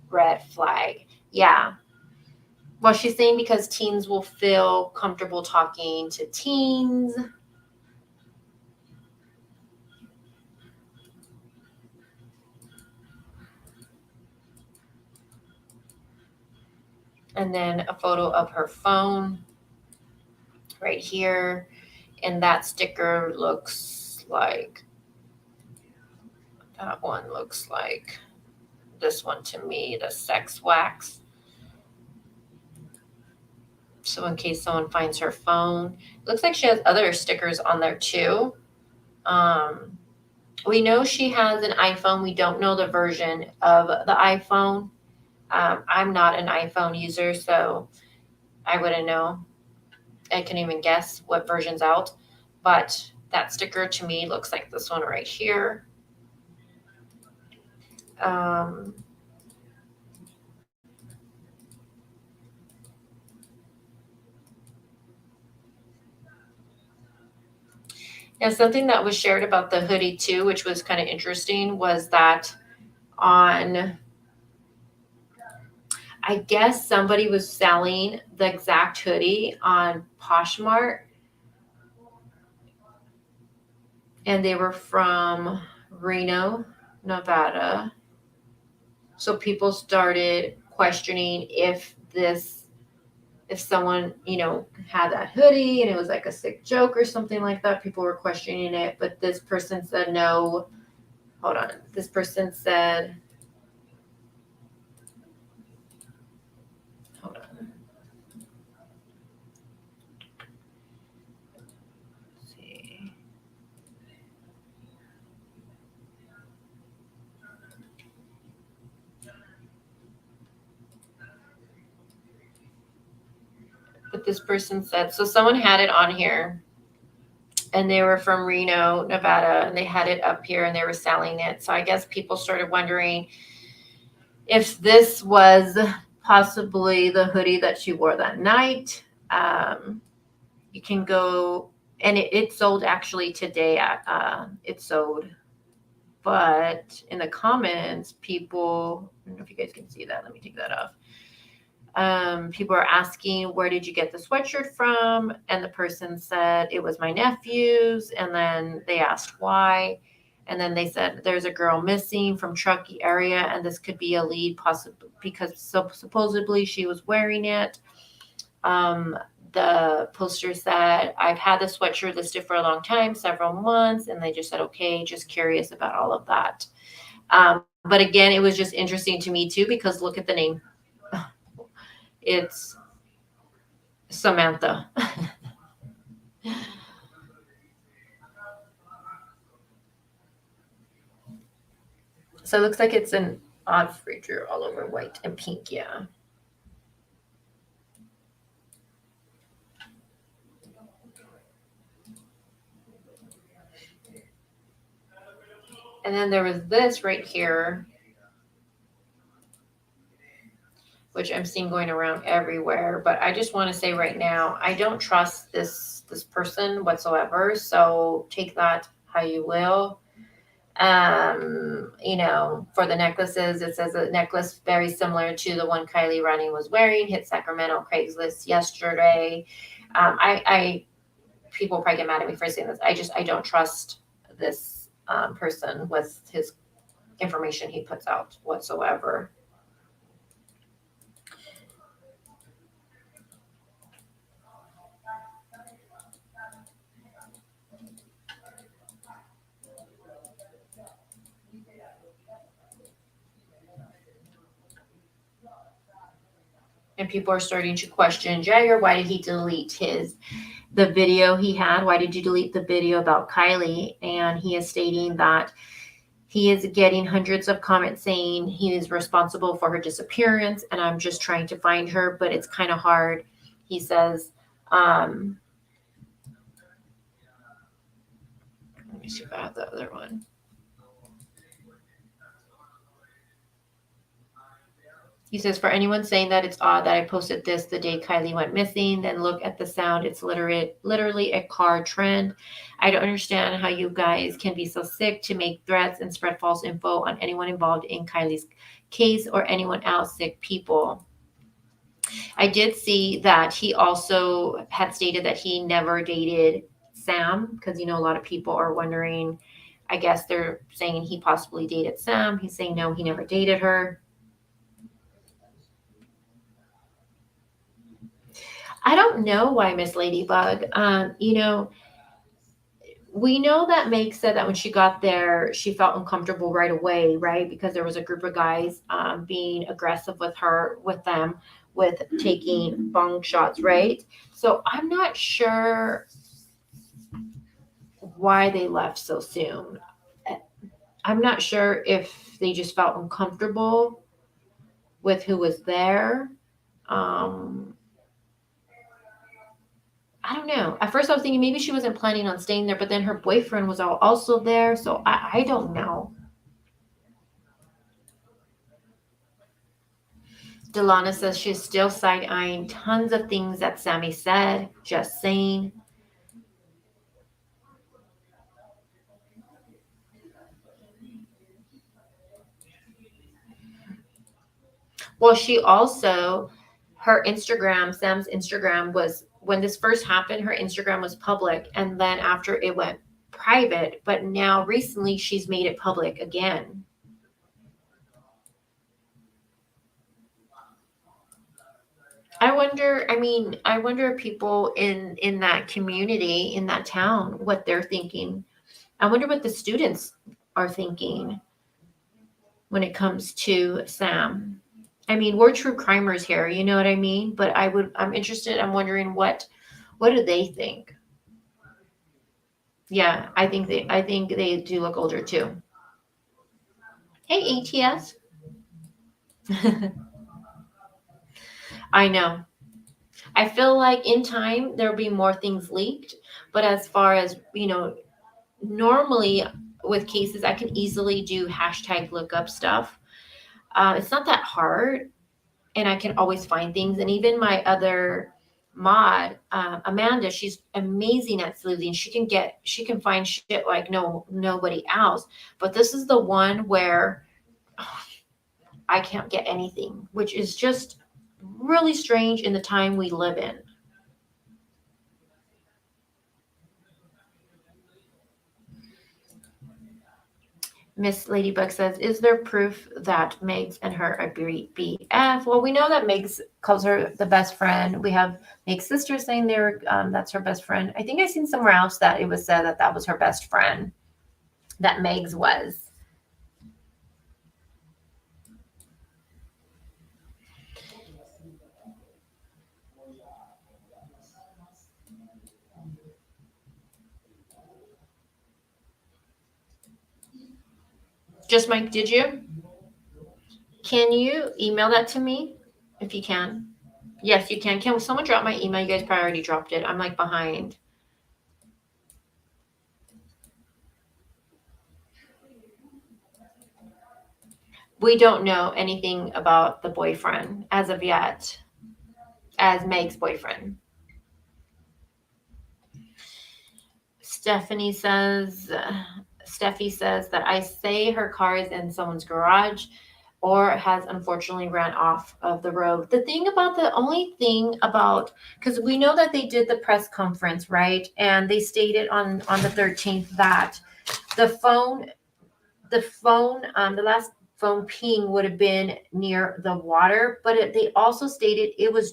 red flag. Yeah. Well, she's saying because teens will feel comfortable talking to teens. And then a photo of her phone right here. And that sticker looks like, that one looks like this one to me, the sex wax. So in case someone finds her phone, it looks like she has other stickers on there too. We know she has an iPhone. We don't know the version of the iPhone. I'm not an iPhone user, so I wouldn't know. I can't even guess what version's out. But that sticker to me looks like this one right here. Now, something that was shared about the hoodie too, which was kind of interesting, was that I guess somebody was selling the exact hoodie on Poshmark, and they were from Reno, Nevada. So people started questioning if someone, had that hoodie and it was like a sick joke or something like that. People were questioning it, but this person said no. Hold on. This person said, hold on. Let's see. But this person said, so someone had it on here and they were from Reno, Nevada, and they had it up here and they were selling it. So I guess people started wondering if this was possibly the hoodie that she wore that night. You can go, and it sold actually today. It sold, but in the comments, people, I don't know if you guys can see that. Let me take that off. People are asking, where did you get the sweatshirt from? And the person said it was my nephew's. And then they asked why. And then they said there's a girl missing from Truckee area, and this could be a lead, possibly because supposedly she was wearing it. The poster said, I've had the sweatshirt listed for a long time, several months, and they just said, okay, just curious about all of that. But again, it was just interesting to me too, because look at the name. It's Samantha. So it looks like it's an odd feature all over white and pink, yeah. And then there was this right here, which I'm seeing going around everywhere. But I just want to say right now, I don't trust this person whatsoever. So take that how you will. For the necklaces, it says a necklace very similar to the one Kiely Rodni was wearing, hit Sacramento Craigslist yesterday. I people probably get mad at me for saying this. I don't trust this person with his information he puts out whatsoever. And people are starting to question Jagger. Why did he delete the video he had? Why did you delete the video about Kiely? And he is stating that he is getting hundreds of comments saying he is responsible for her disappearance, and I'm just trying to find her, but it's kind of hard. He says, let me see if I have the other one. He says, for anyone saying that it's odd that I posted this the day Kiely went missing, then look at the sound. It's literally a car trend. I don't understand how you guys can be so sick to make threats and spread false info on anyone involved in Kiely's case or anyone else, sick people. I did see that he also had stated that he never dated Sam, because, a lot of people are wondering. I guess they're saying he possibly dated Sam. He's saying no, he never dated her. I don't know why Miss Ladybug. We know that Meg said that when she got there, she felt uncomfortable right away, right? Because there was a group of guys being aggressive with them, with taking bong shots, right? So I'm not sure why they left so soon. I'm not sure if they just felt uncomfortable with who was there. I don't know. At first, I was thinking maybe she wasn't planning on staying there, but then her boyfriend was also there, so I don't know. Delana says she's still side-eyeing tons of things that Sammy said. Just saying. Well, she also, Sam's Instagram was, when this first happened, her Instagram was public, and then after it went private, but now recently she's made it public again. I wonder if people in that community, in that town, what they're thinking. I wonder what the students are thinking when it comes to Sam. We're true crimers here, you know what I mean? But I'm interested, I'm wondering what do they think? Yeah, I think they do look older too. Hey, ATS. I know. I feel like in time there'll be more things leaked, but as far as, normally with cases, I can easily do hashtag lookup stuff. It's not that hard, and I can always find things. And even my mod, Amanda, she's amazing at sleuthing. She can find shit like nobody else. But this is the one where I can't get anything, which is just really strange in the time we live in. Miss Ladybug says, is there proof that Megs and her are BF? Well, we know that Megs calls her the best friend. We have Meg's sister saying that's her best friend. I think I seen somewhere else that it was said that was her best friend, that Megs was. Just Mike, did you? Can you email that to me if you can? Yes, you can. Can someone drop my email? You guys probably already dropped it. I'm like behind. We don't know anything about the boyfriend as of yet, as Meg's boyfriend. Steffi says that I say her car is in someone's garage or has unfortunately ran off of the road. The only thing about, because we know that they did the press conference, right? And they stated on the 13th that the last phone ping would have been near the water, but they also stated it was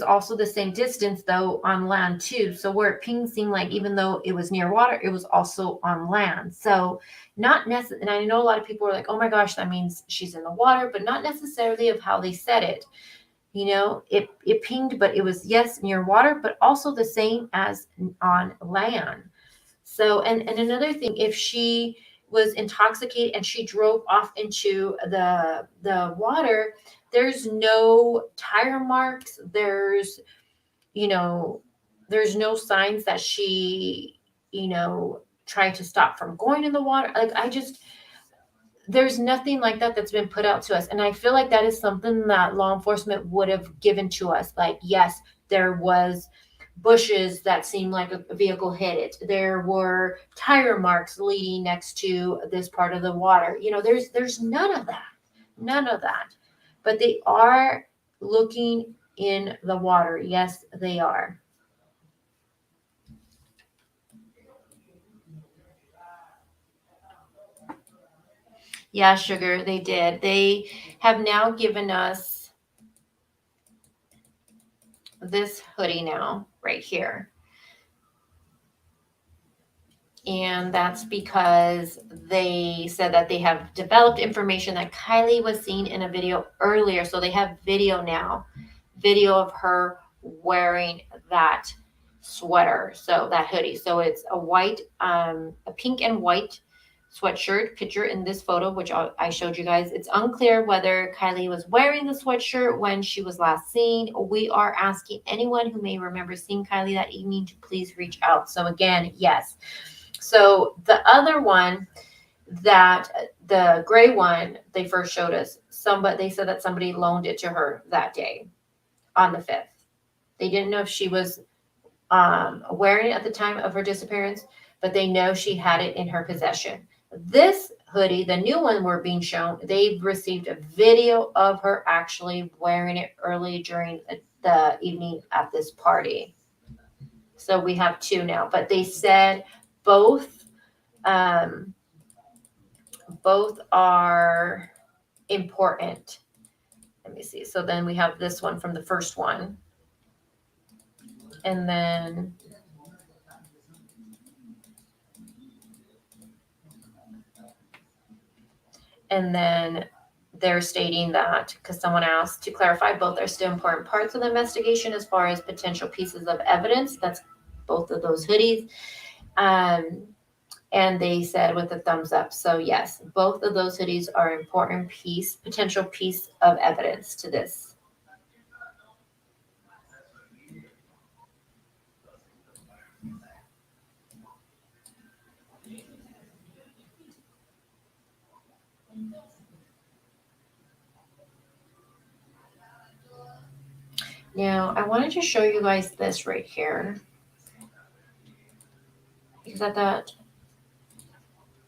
also the same distance though on land too. So where it pinged seemed like even though it was near water, it was also on land. So not necessarily, and I know a lot of people are like, oh my gosh, that means she's in the water, but not necessarily of how they said it. It pinged, but it was, yes, near water, but also the same as on land. So, and another thing, if she was intoxicated and she drove off into the water, there's no tire marks. There's no signs that she, tried to stop from going in the water. Like, there's nothing like that that's been put out to us. And I feel like that is something that law enforcement would have given to us. Like, yes, there was bushes that seemed like a vehicle hit it. There were tire marks leading next to this part of the water. There's none of that. None of that. But they are looking in the water. Yes, they are. Yeah, Sugar, they did. They have now given us this hoodie now, right here. And that's because they said that they have developed information that Kiely was seen in a video earlier. So they have video now, video of her wearing that sweater, so that hoodie. So it's a pink and white sweatshirt picture in this photo, which I showed you guys. It's unclear whether Kiely was wearing the sweatshirt when she was last seen. We are asking anyone who may remember seeing Kiely that evening to please reach out. So again, yes. So the other one, the gray one, they first showed us, they said that somebody loaned it to her that day on the 5th. They didn't know if she was wearing it at the time of her disappearance, but they know she had it in her possession. This hoodie, the new one we're being shown, they've received a video of her actually wearing it early during the evening at this party. So we have two now, but they said both are important. Let me see. So then we have this one from the first one. And then they're stating that, because someone asked to clarify, both are still important parts of the investigation as far as potential pieces of evidence. That's both of those hoodies. And they said with a thumbs up. So yes, both of those hoodies are an important potential piece of evidence to this. Now, I wanted to show you guys this right here because I thought,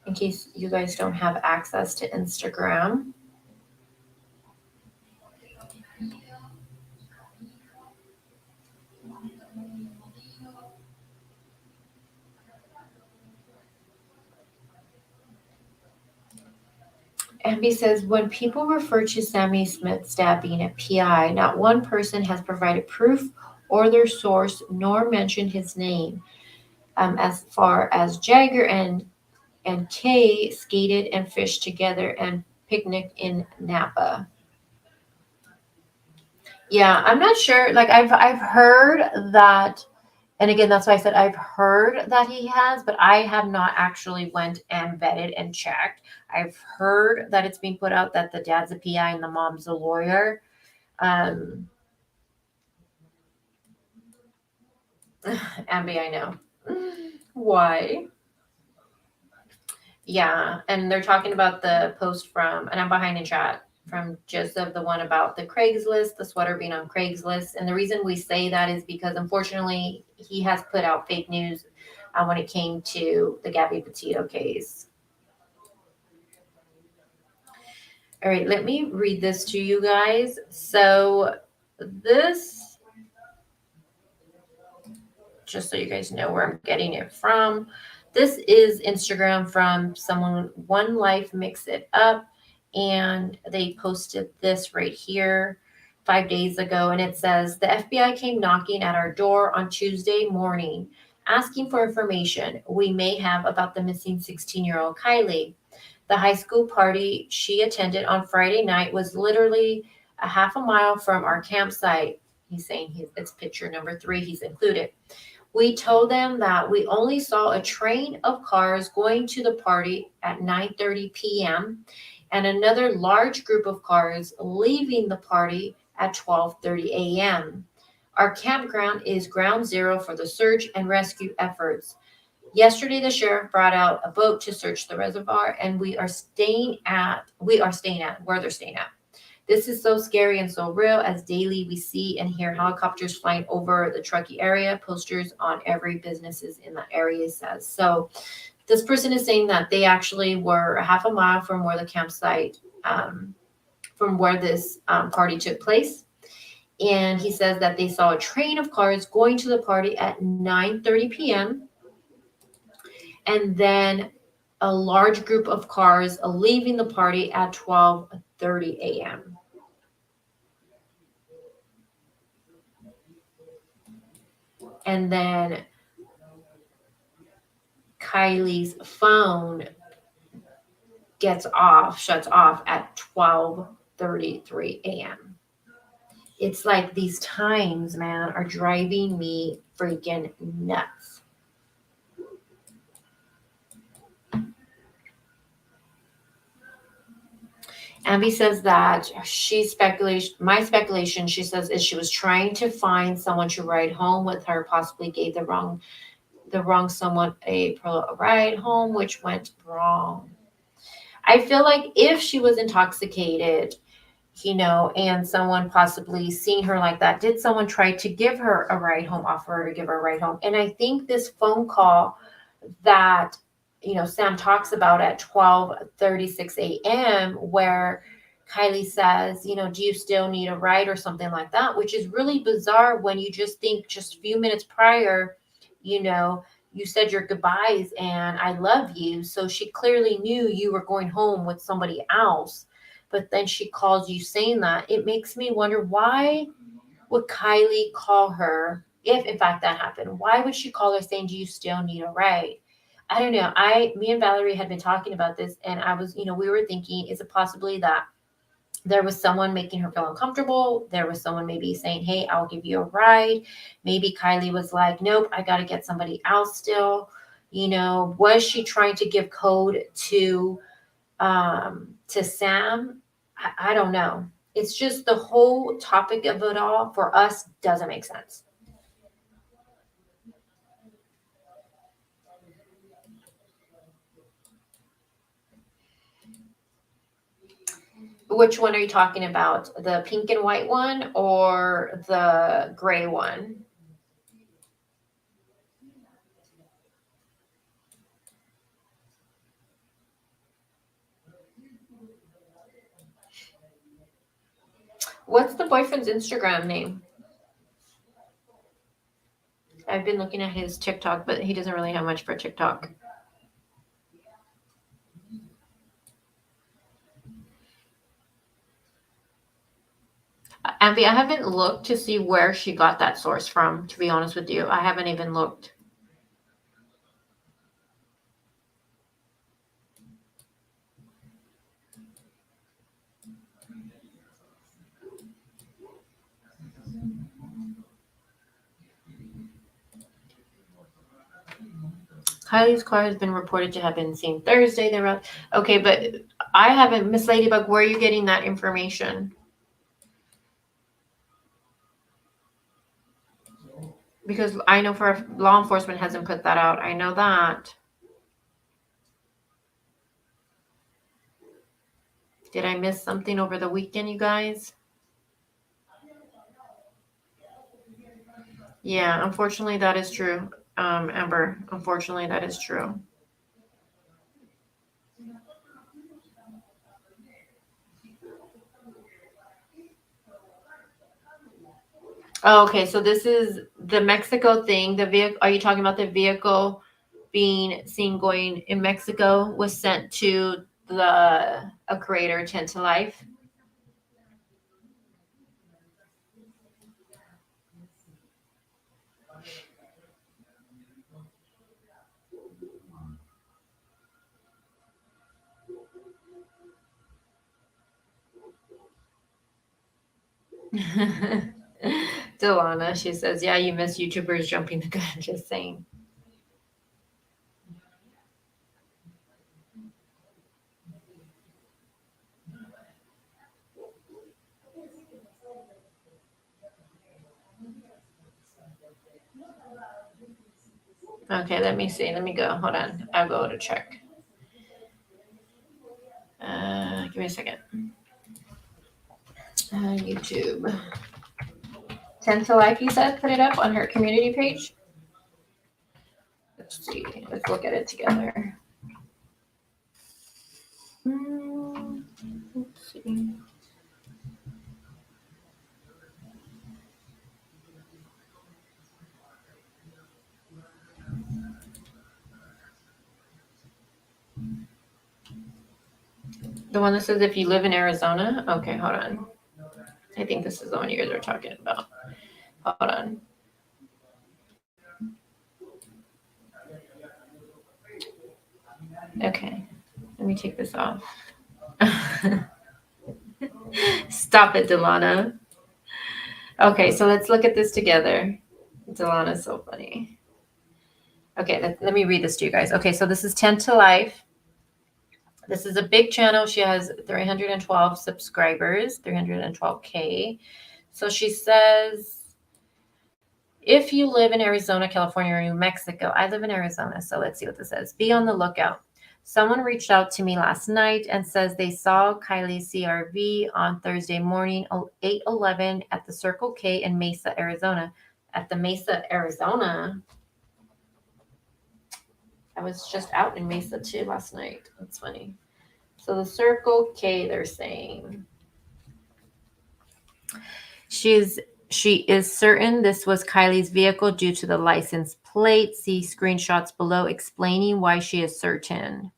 in case you guys don't have access to Instagram, Amby says, when people refer to Sammy Smith's dad being a PI, not one person has provided proof or their source, nor mentioned his name. As far as Jagger and Kay skated and fished together and picnicked in Napa. Yeah, I'm not sure. Like I've heard that, and again, that's why I said I've heard that he has, but I have not actually went and vetted and checked. I've heard that it's being put out that the dad's a PI and the mom's a lawyer. Um, Ambi, I know. Why? Yeah, and they're talking about the post from, and I'm behind in chat from Joseph, the one about the Craigslist, the sweater being on Craigslist. And the reason we say that is because unfortunately he has put out fake news when it came to the Gabby Petito case. All right, let me read this to you guys. So this, just so you guys know where I'm getting it from, this is Instagram from someone, One Life Mix It Up, and they posted this right here 5 days ago, and it says, the FBI came knocking at our door on Tuesday morning asking for information we may have about the missing 16-year-old Kiely. The high school party she attended on Friday night was literally a half a mile from our campsite. He's saying it's picture number 3 he's included. We told them that we only saw a train of cars going to the party at 9:30 p.m. and another large group of cars leaving the party at 12:30 a.m. Our campground is ground zero for the search and rescue efforts. Yesterday, the sheriff brought out a boat to search the reservoir, and where they're staying at. This is so scary and so real, as daily we see and hear helicopters flying over the Truckee area, posters on every businesses in the area says. So this person is saying that they actually were a half a mile from where the campsite, from where this party took place. And he says that they saw a train of cars going to the party at 9:30 p.m. and then a large group of cars leaving the party at 12:30 a.m. And then Kiely's phone shuts off at 12:33 a.m. It's like these times, man, are driving me freaking nuts. Ambi says that my speculation, she says, is she was trying to find someone to ride home with her, possibly gave the wrong someone a ride home, which went wrong. I feel like if she was intoxicated, and someone possibly seeing her like that, did someone try to give her a ride home, offer her to give her a ride home? And I think this phone call that, Sam talks about at 12:36 a.m., where Kiely says, do you still need a ride or something like that, which is really bizarre when you just think just a few minutes prior, you said your goodbyes and I love you. So she clearly knew you were going home with somebody else. But then she calls you saying that. It makes me wonder, why would Kiely call her if in fact that happened? Why would she call her saying, do you still need a ride? I don't know. Me and Valerie had been talking about this, and I was, we were thinking, is it possibly that there was someone making her feel uncomfortable? There was someone maybe saying, hey, I'll give you a ride. Maybe Kiely was like, nope, I got to get somebody else still. Was she trying to give code to Sam? I don't know. It's just the whole topic of it all for us doesn't make sense. Which one are you talking about? The pink and white one or the gray one? What's the boyfriend's Instagram name? I've been looking at his TikTok, but he doesn't really have much for TikTok. Ambi, I haven't looked to see where she got that source from, to be honest with you. I haven't even looked. Kylie's car has been reported to have been seen Thursday. Okay, but I haven't, Miss Ladybug, where are you getting that information? Because I know for law enforcement hasn't put that out. I know that. Did I miss something over the weekend, you guys? Yeah, unfortunately, that is true, Amber. Unfortunately, that is true. Oh, okay, so this is the Mexico thing. The vehicle. Are you talking about the vehicle being seen going in Mexico was sent to a creator, 10 to Life? Delana, she says, yeah, you miss YouTubers jumping the gun. Just saying. Okay, let me see. Let me go. Hold on. I'll go to check. Give me a second. YouTube. 10 to Life, you said, put it up on her community page. Let's see. Let's look at it together. Let's see. The one that says if you live in Arizona? Okay, hold on. I think this is the one you guys are talking about. Hold on. Okay, let me take this off. Stop it, Delana. Okay, so let's look at this together. Delana's so funny. Okay, let me read this to you guys. Okay, so this is 10 to Life. This is a big channel. She has 312 subscribers, 312K. So she says, if you live in Arizona, California, or New Mexico, I live in Arizona, so let's see what this says. Be on the lookout. Someone reached out to me last night and says they saw Kiely CRV on Thursday morning, 8:11 at the Circle K in Mesa, Arizona. At the Mesa, Arizona. I was just out in Mesa too last night. That's funny. So the Circle K, they're saying. She is certain this was Kylie's vehicle due to the license plate. See screenshots below explaining why she is certain.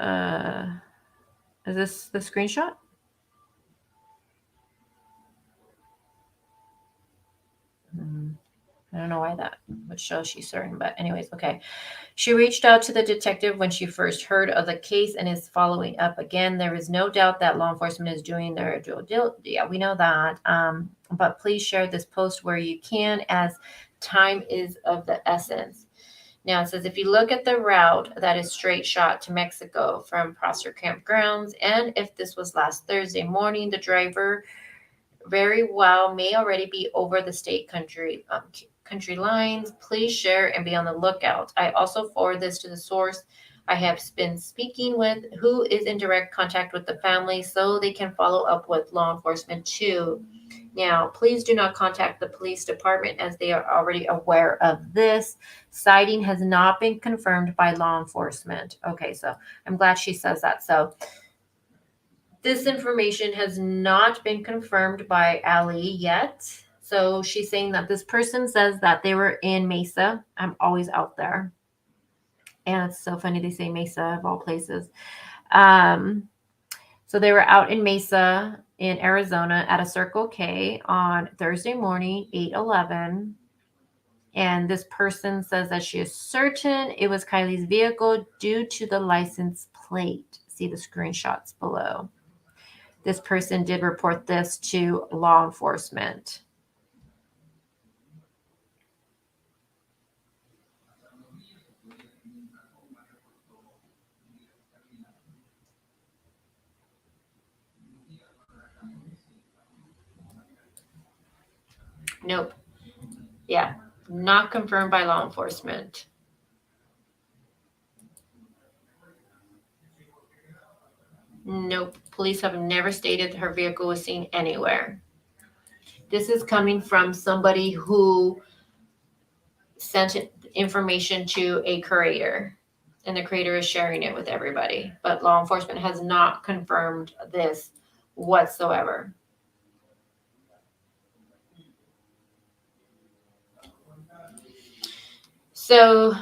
Is this the screenshot? I don't know why that would show she's certain, but anyways, okay. She reached out to the detective when she first heard of the case and is following up again. There is no doubt that law enforcement is doing their due diligence. Yeah, we know that. But please share this post where you can, as time is of the essence. Now it says if you look at the route that is straight shot to Mexico from Prosser Campgrounds, and if this was last Thursday morning, the driver very well may already be over the state country lines. Please share and be on the lookout. I also forward this to the source I have been speaking with who is in direct contact with the family so they can follow up with law enforcement too. Now, please do not contact the police department as they are already aware of this. Sighting has not been confirmed by law enforcement. Okay, so I'm glad she says that. So this information has not been confirmed by Ali yet. So she's saying that this person says that they were in Mesa. I'm always out there. And it's so funny they say Mesa of all places. So they were out in Mesa in Arizona at a Circle K on Thursday morning, 8/11. And this person says that she is certain it was Kiely's vehicle due to the license plate. See the screenshots below. This person did report this to law enforcement. Nope. Yeah, not confirmed by law enforcement. Nope. Police have never stated her vehicle was seen anywhere. This is coming from somebody who sent information to a curator, and the curator is sharing it with everybody. But law enforcement has not confirmed this whatsoever. So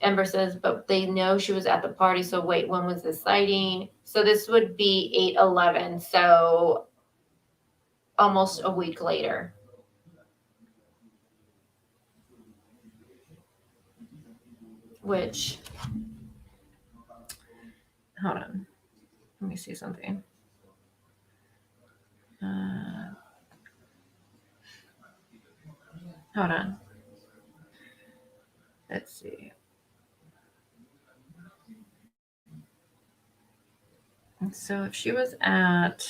Ember says, but they know she was at the party. So wait, when was the sighting? So this would be 8/11. So almost a week later. Which, hold on. Let me see something. Hold on. Let's see. So if she was at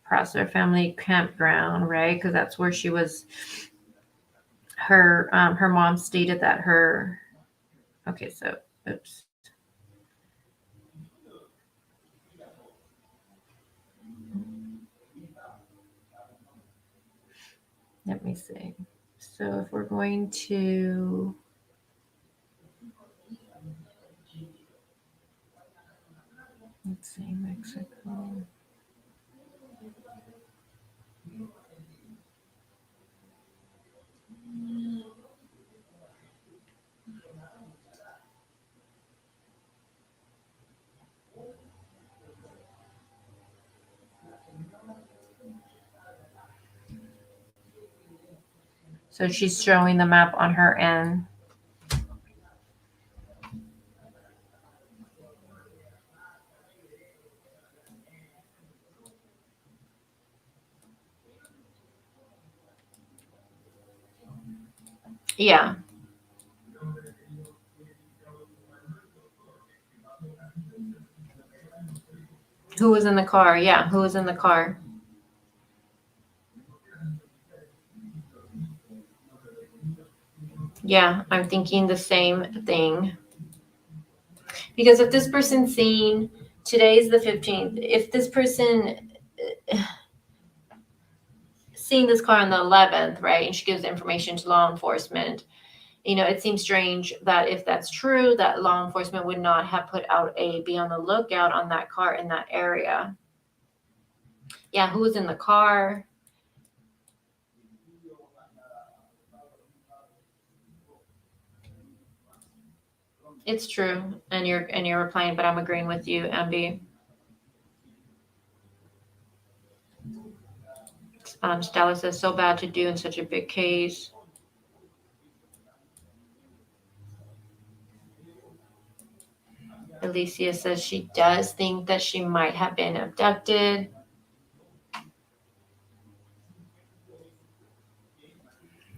Prosser Family Campground, right? Because that's where she was. Her mom stated that her. Okay, so oops. Let me see. So if we're going to. Let's see, Mexico. So she's showing the map on her end. Yeah. Who was in the car? Yeah, who was in the car? Yeah, I'm thinking the same thing. Because if this person's seen, today's the 15th, if this person seeing this car on the 11th, right, and she gives information to law enforcement, it seems strange that if that's true, that law enforcement would not have put out a be on the lookout on that car in that area. Yeah, who was in the car? It's true, and you're replying, but I'm agreeing with you, Ambi. Stella says, so bad to do in such a big case. Alicia says she does think that she might have been abducted.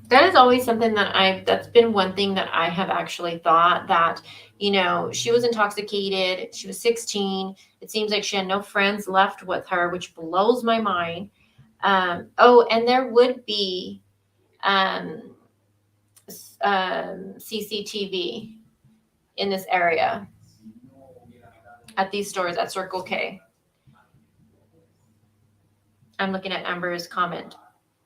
That is always something that's been one thing that I have actually thought that, she was intoxicated. She was 16. It seems like she had no friends left with her, which blows my mind. And there would be CCTV in this area at these stores at Circle K. I'm looking at Amber's comment.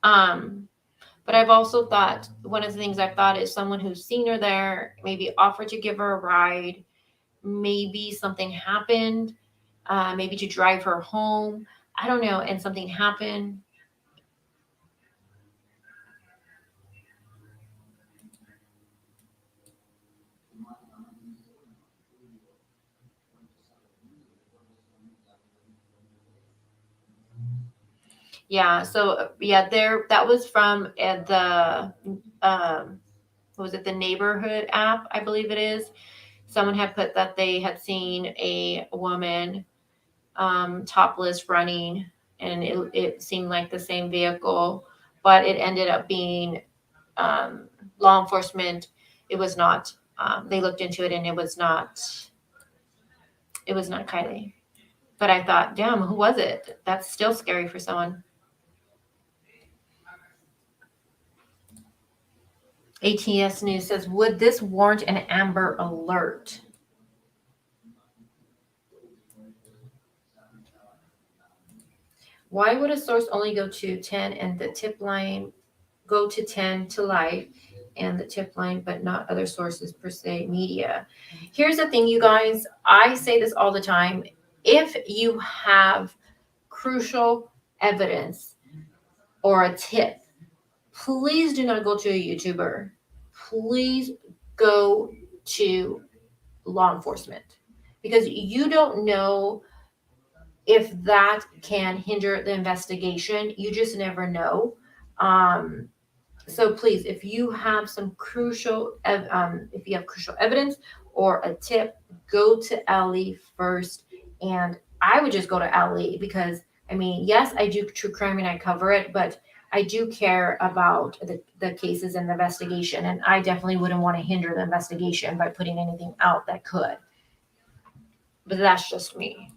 But I've also thought, one of the things I've thought is someone who's seen her there, maybe offered to give her a ride, maybe something happened, maybe to drive her home. I don't know, and something happened. Yeah, so yeah, that was from the what was it, the neighborhood app, I believe it is. Someone had put that they had seen a woman topless running, and it seemed like the same vehicle, but it ended up being law enforcement. It was not. They looked into it, and it was not. It was not Kiely. But I thought, damn, who was it? That's still scary for someone. ATS News says, would this warrant an Amber Alert? Why would a source only go to 10 and the tip line go to 10 to life and the tip line, but not other sources per se, media? Here's the thing, you guys. I say this all the time. If you have crucial evidence or a tip, please do not go to a YouTuber. Please go to law enforcement, because you don't know if that can hinder the investigation. You just never know. So please, if you have some crucial, if you have crucial evidence or a tip, go to Ellie first. And I would just go to Ellie because, I mean, yes, I do true crime and I cover it, but I do care about the cases and the investigation. And I definitely wouldn't want to hinder the investigation by putting anything out that could. But that's just me.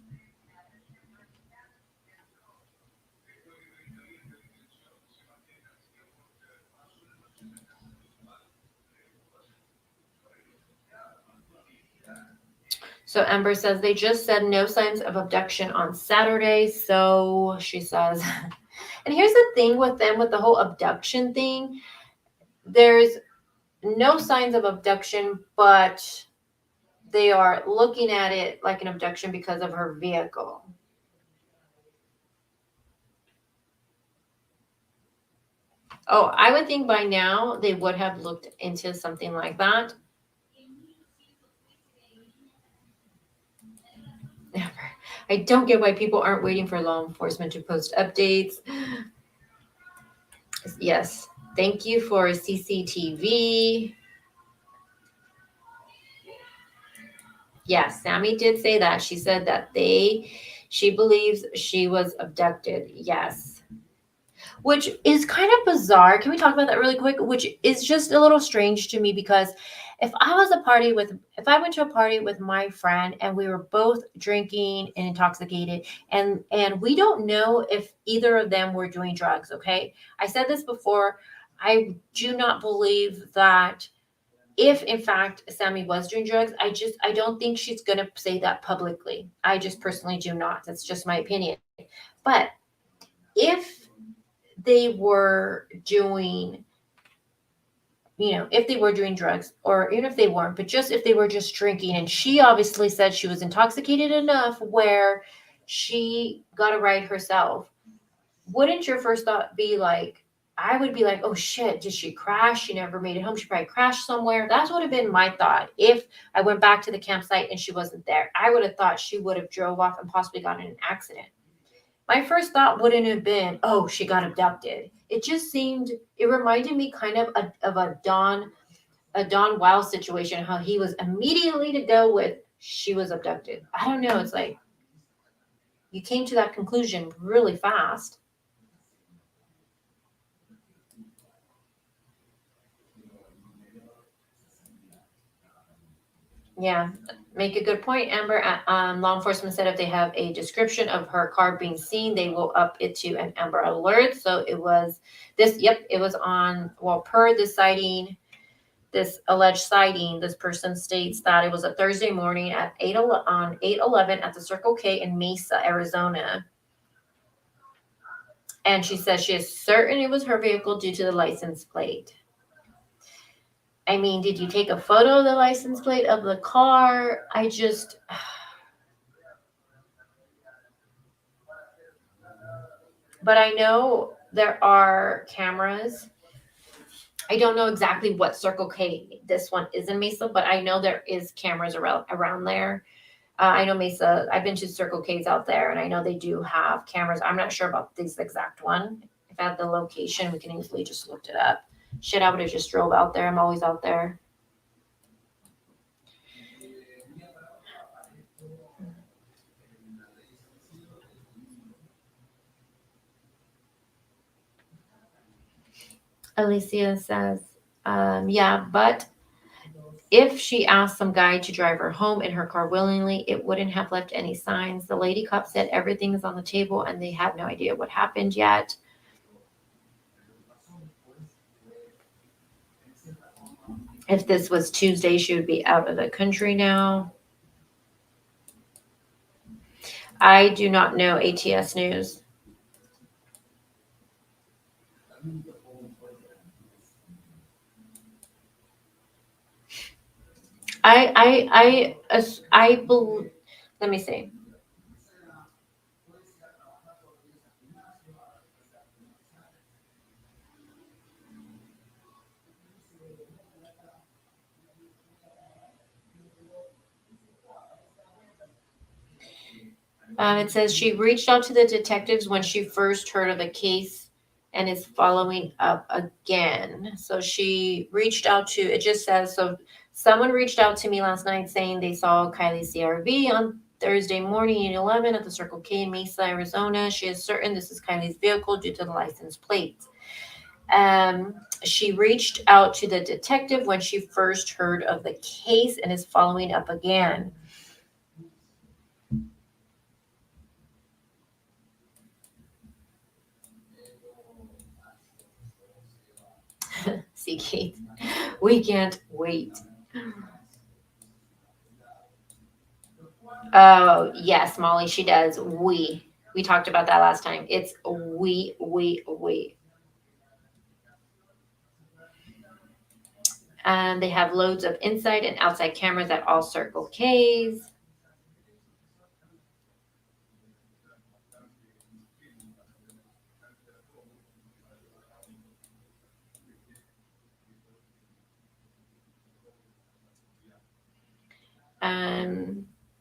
So Ember says they just said no signs of abduction on Saturday. So she says, and here's the thing with them, with the whole abduction thing, there's no signs of abduction, but they are looking at it like an abduction because of her vehicle. Oh, I would think by now they would have looked into something like that. I don't get why people aren't waiting for law enforcement to post updates. Yes. Thank you for CCTV. Yes, Sammy did say that. She said that she believes she was abducted. Yes. Which is kind of bizarre. Can we talk about that really quick? Which is just a little strange to me, because if I went to a party with my friend and we were both drinking and intoxicated, and we don't know if either of them were doing drugs, okay? I said this before. I do not believe that if in fact Sammy was doing drugs, I don't think she's going to say that publicly. I just personally do not. That's just my opinion. But if they were doing, if they were doing drugs, or even if they weren't, but just if they were just drinking, and she obviously said she was intoxicated enough where she got a ride herself, wouldn't your first thought be like, I would be like, oh shit, did she crash? She never made it home. She probably crashed somewhere. That would have been my thought. If I went back to the campsite and she wasn't there, I would have thought she would have drove off and possibly gotten in an accident. My first thought wouldn't have been, oh, she got abducted. It reminded me kind of a Don Wild situation, how he was immediately to go with, she was abducted. I don't know. It's like you came to that conclusion really fast. Yeah, make a good point, Amber. Law enforcement said if they have a description of her car being seen, they will up it to an Amber Alert. So it was this. Yep, it was on. Well, per the sighting this alleged sighting. This person states that it was a Thursday morning at 8:11 at the Circle K in Mesa, Arizona. And she says she is certain it was her vehicle due to the license plate. I mean, did you take a photo of the license plate of the car? But I know there are cameras. I don't know exactly what Circle K this one is in Mesa, but I know there is cameras around there. I know Mesa, I've been to Circle K's out there, and I know they do have cameras. I'm not sure about this exact one. If I had the location, we can easily just look it up. Shit, I would have just drove out there. I'm always out there. Alicia says, yeah, but if she asked some guy to drive her home in her car willingly, it wouldn't have left any signs. The lady cop said everything is on the table and they have no idea what happened yet. If this was Tuesday, she would be out of the country now. I do not know ATS news. I believe. Let me see. It says she reached out to the detectives when she first heard of the case and is following up again. So she reached out to. It just says so. Someone reached out to me last night saying they saw Kiely CRV on Thursday morning at 11 at the Circle K in Mesa, Arizona. She is certain this is Kylie's vehicle due to the license plate. She reached out to the detective when she first heard of the case and is following up again. See, Kate, we can't wait. Oh, yes, Molly, she does. We talked about that last time. It's we. And they have loads of inside and outside cameras at all Circle K's.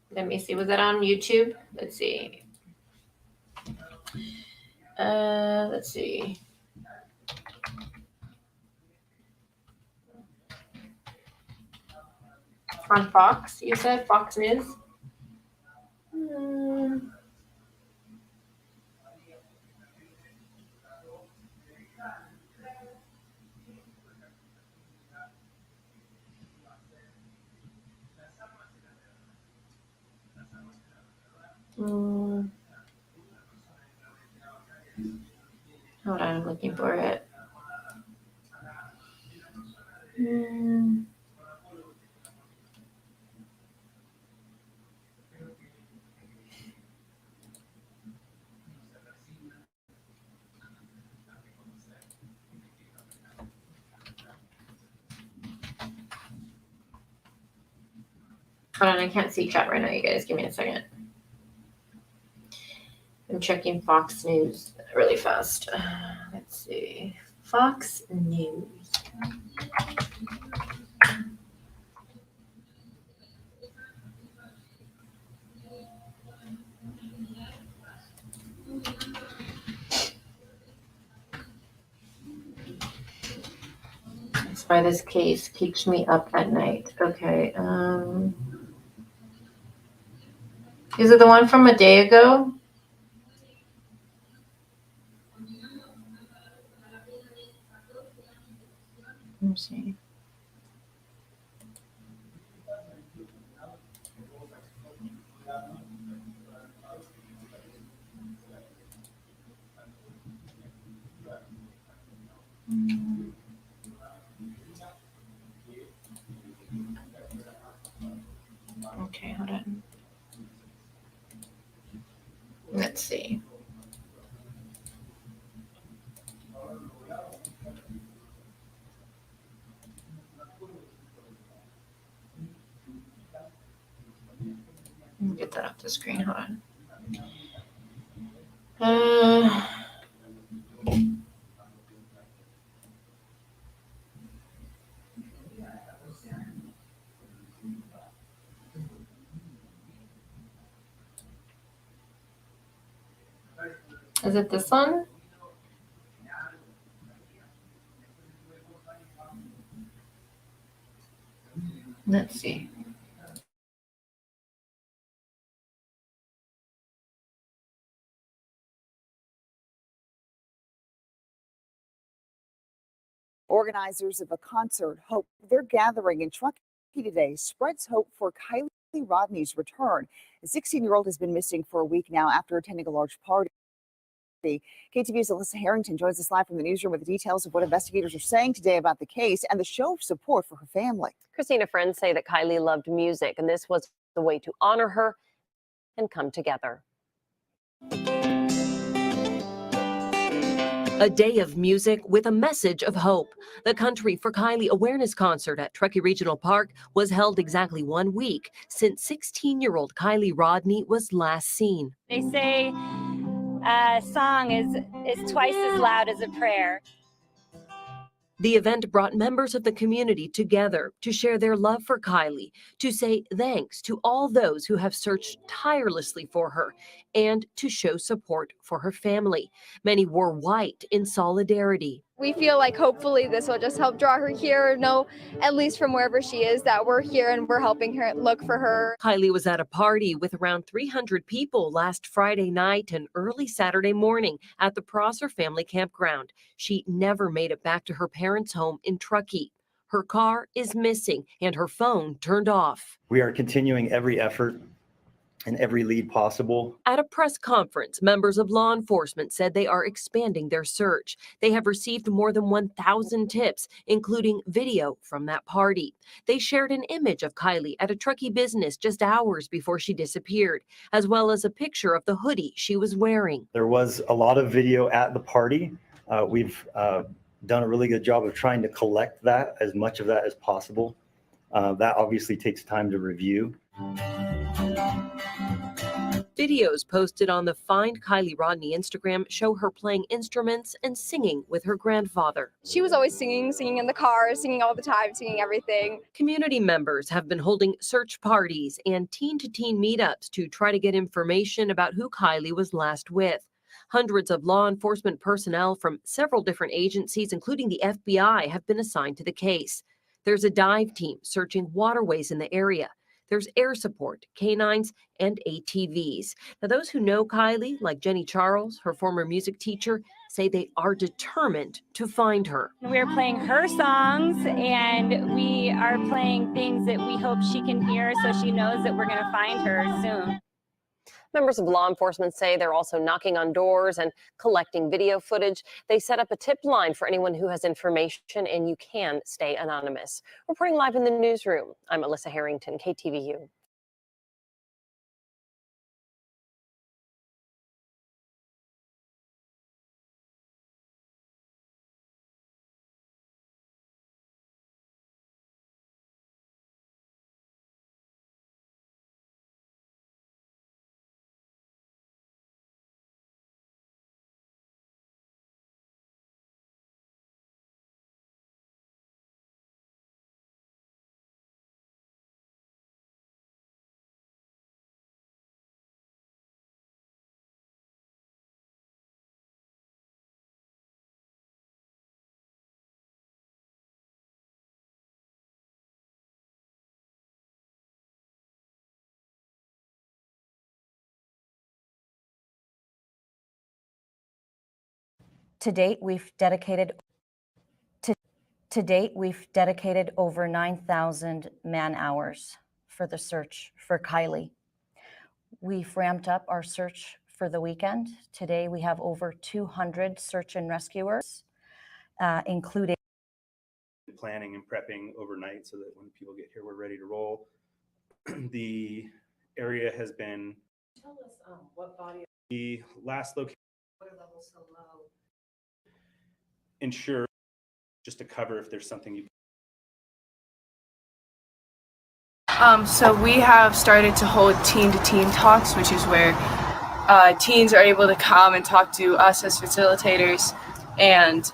Let me see. Was that on YouTube? Let's see. Let's see. On Fox, you said Fox News. Hold on, I'm looking for it. Hold on, I can't see chat right now, you guys. Give me a second. I'm checking Fox News really fast. Let's see. Fox News. That's why this case keeps me up at night. Okay. Is it the one from a day ago? Let me see. Okay, hold on. Let's see. Let me get that off the screen. Hold on. Is it this one? Let's see. Organizers of a concert hope their gathering in Truckee today spreads hope for Kiely Rodni's return. The 16-year-old has been missing for a week now after attending a large party. KTV's Alyssa Harrington joins us live from the newsroom with the details of what investigators are saying today about the case and the show of support for her family. Christina, friends say that Kiely loved music, and this was the way to honor her and come together. A day of music with a message of hope. The Country for Kiely awareness concert at Truckee Regional Park was held exactly 1 week since 16-year-old Kiely Rodni was last seen. They say a song is twice as loud as a prayer. The event brought members of the community together to share their love for Kiely, to say thanks to all those who have searched tirelessly for her, and to show support for her family. Many wore white in solidarity. We feel like hopefully this will just help draw her here, know at least from wherever she is that we're here and we're helping her look for her. Kiely was at a party with around 300 people last Friday night and early Saturday morning at the Prosser family campground. She never made it back to her parents' home in Truckee. Her car is missing and her phone turned off. We are continuing every effort and every lead possible. At a press conference, members of law enforcement said they are expanding their search. They have received more than 1,000 tips, including video from that party. They shared an image of Kiely at a Truckee business just hours before she disappeared, as well as a picture of the hoodie she was wearing. There was a lot of video at the party. We've done a really good job of trying to collect that, as much of that as possible. That obviously takes time to review. Videos posted on the Find Kiely Rodni Instagram show her playing instruments and singing with her grandfather. She was always singing in the car, singing all the time, singing everything. Community members have been holding search parties and teen-to-teen meetups to try to get information about who Kiely was last with. Hundreds of law enforcement personnel from several different agencies, including the FBI, have been assigned to the case. There's a dive team searching waterways in the area. There's air support, canines, and ATVs. Now, those who know Kiely, like Jenny Charles, her former music teacher, say they are determined to find her. We're playing her songs, and we are playing things that we hope she can hear so she knows that we're going to find her soon. Members of law enforcement say they're also knocking on doors and collecting video footage. They set up a tip line for anyone who has information, and you can stay anonymous. Reporting live in the newsroom, I'm Alyssa Harrington, KTVU. To date, we've dedicated over 9,000 man-hours for the search for Kiely. We've ramped up our search for the weekend. Today, we have over 200 search and rescuers, including Planning and prepping overnight so that when people get here, we're ready to roll. The area has been. Tell us what body. The last location. Water level so low. Ensure just to cover if there's something you. So we have started to hold teen-to-teen talks, which is where teens are able to come and talk to us as facilitators and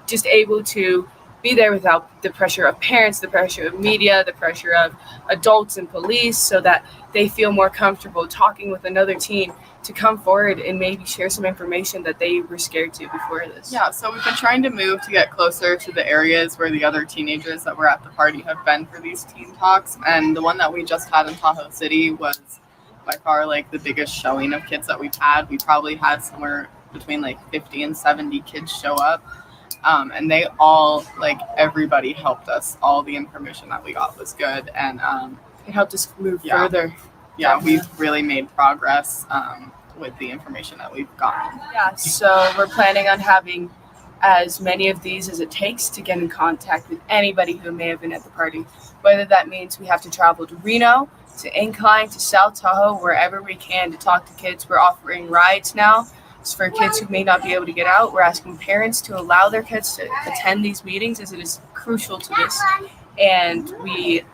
just able to be there without the pressure of parents, the pressure of media, the pressure of adults and police, so that they feel more comfortable talking with another teen to come forward and maybe share some information that they were scared to before this. Yeah, so we've been trying to move to get closer to the areas where the other teenagers that were at the party have been for these teen talks. And the one that we just had in Tahoe City was by far like the biggest showing of kids that we've had. We probably had somewhere between like 50 and 70 kids show up. And they all, like everybody helped us. All the information that we got was good. And It helped us move further. yeah, we've really made progress with the information that we've gotten. Yeah, so we're planning on having as many of these as it takes to get in contact with anybody who may have been at the party. Whether that means we have to travel to Reno, to Incline, to South Tahoe, wherever we can to talk to kids. We're offering rides now. It's for kids who may not be able to get out. We're asking parents to allow their kids to attend these meetings, as it is crucial to this. And we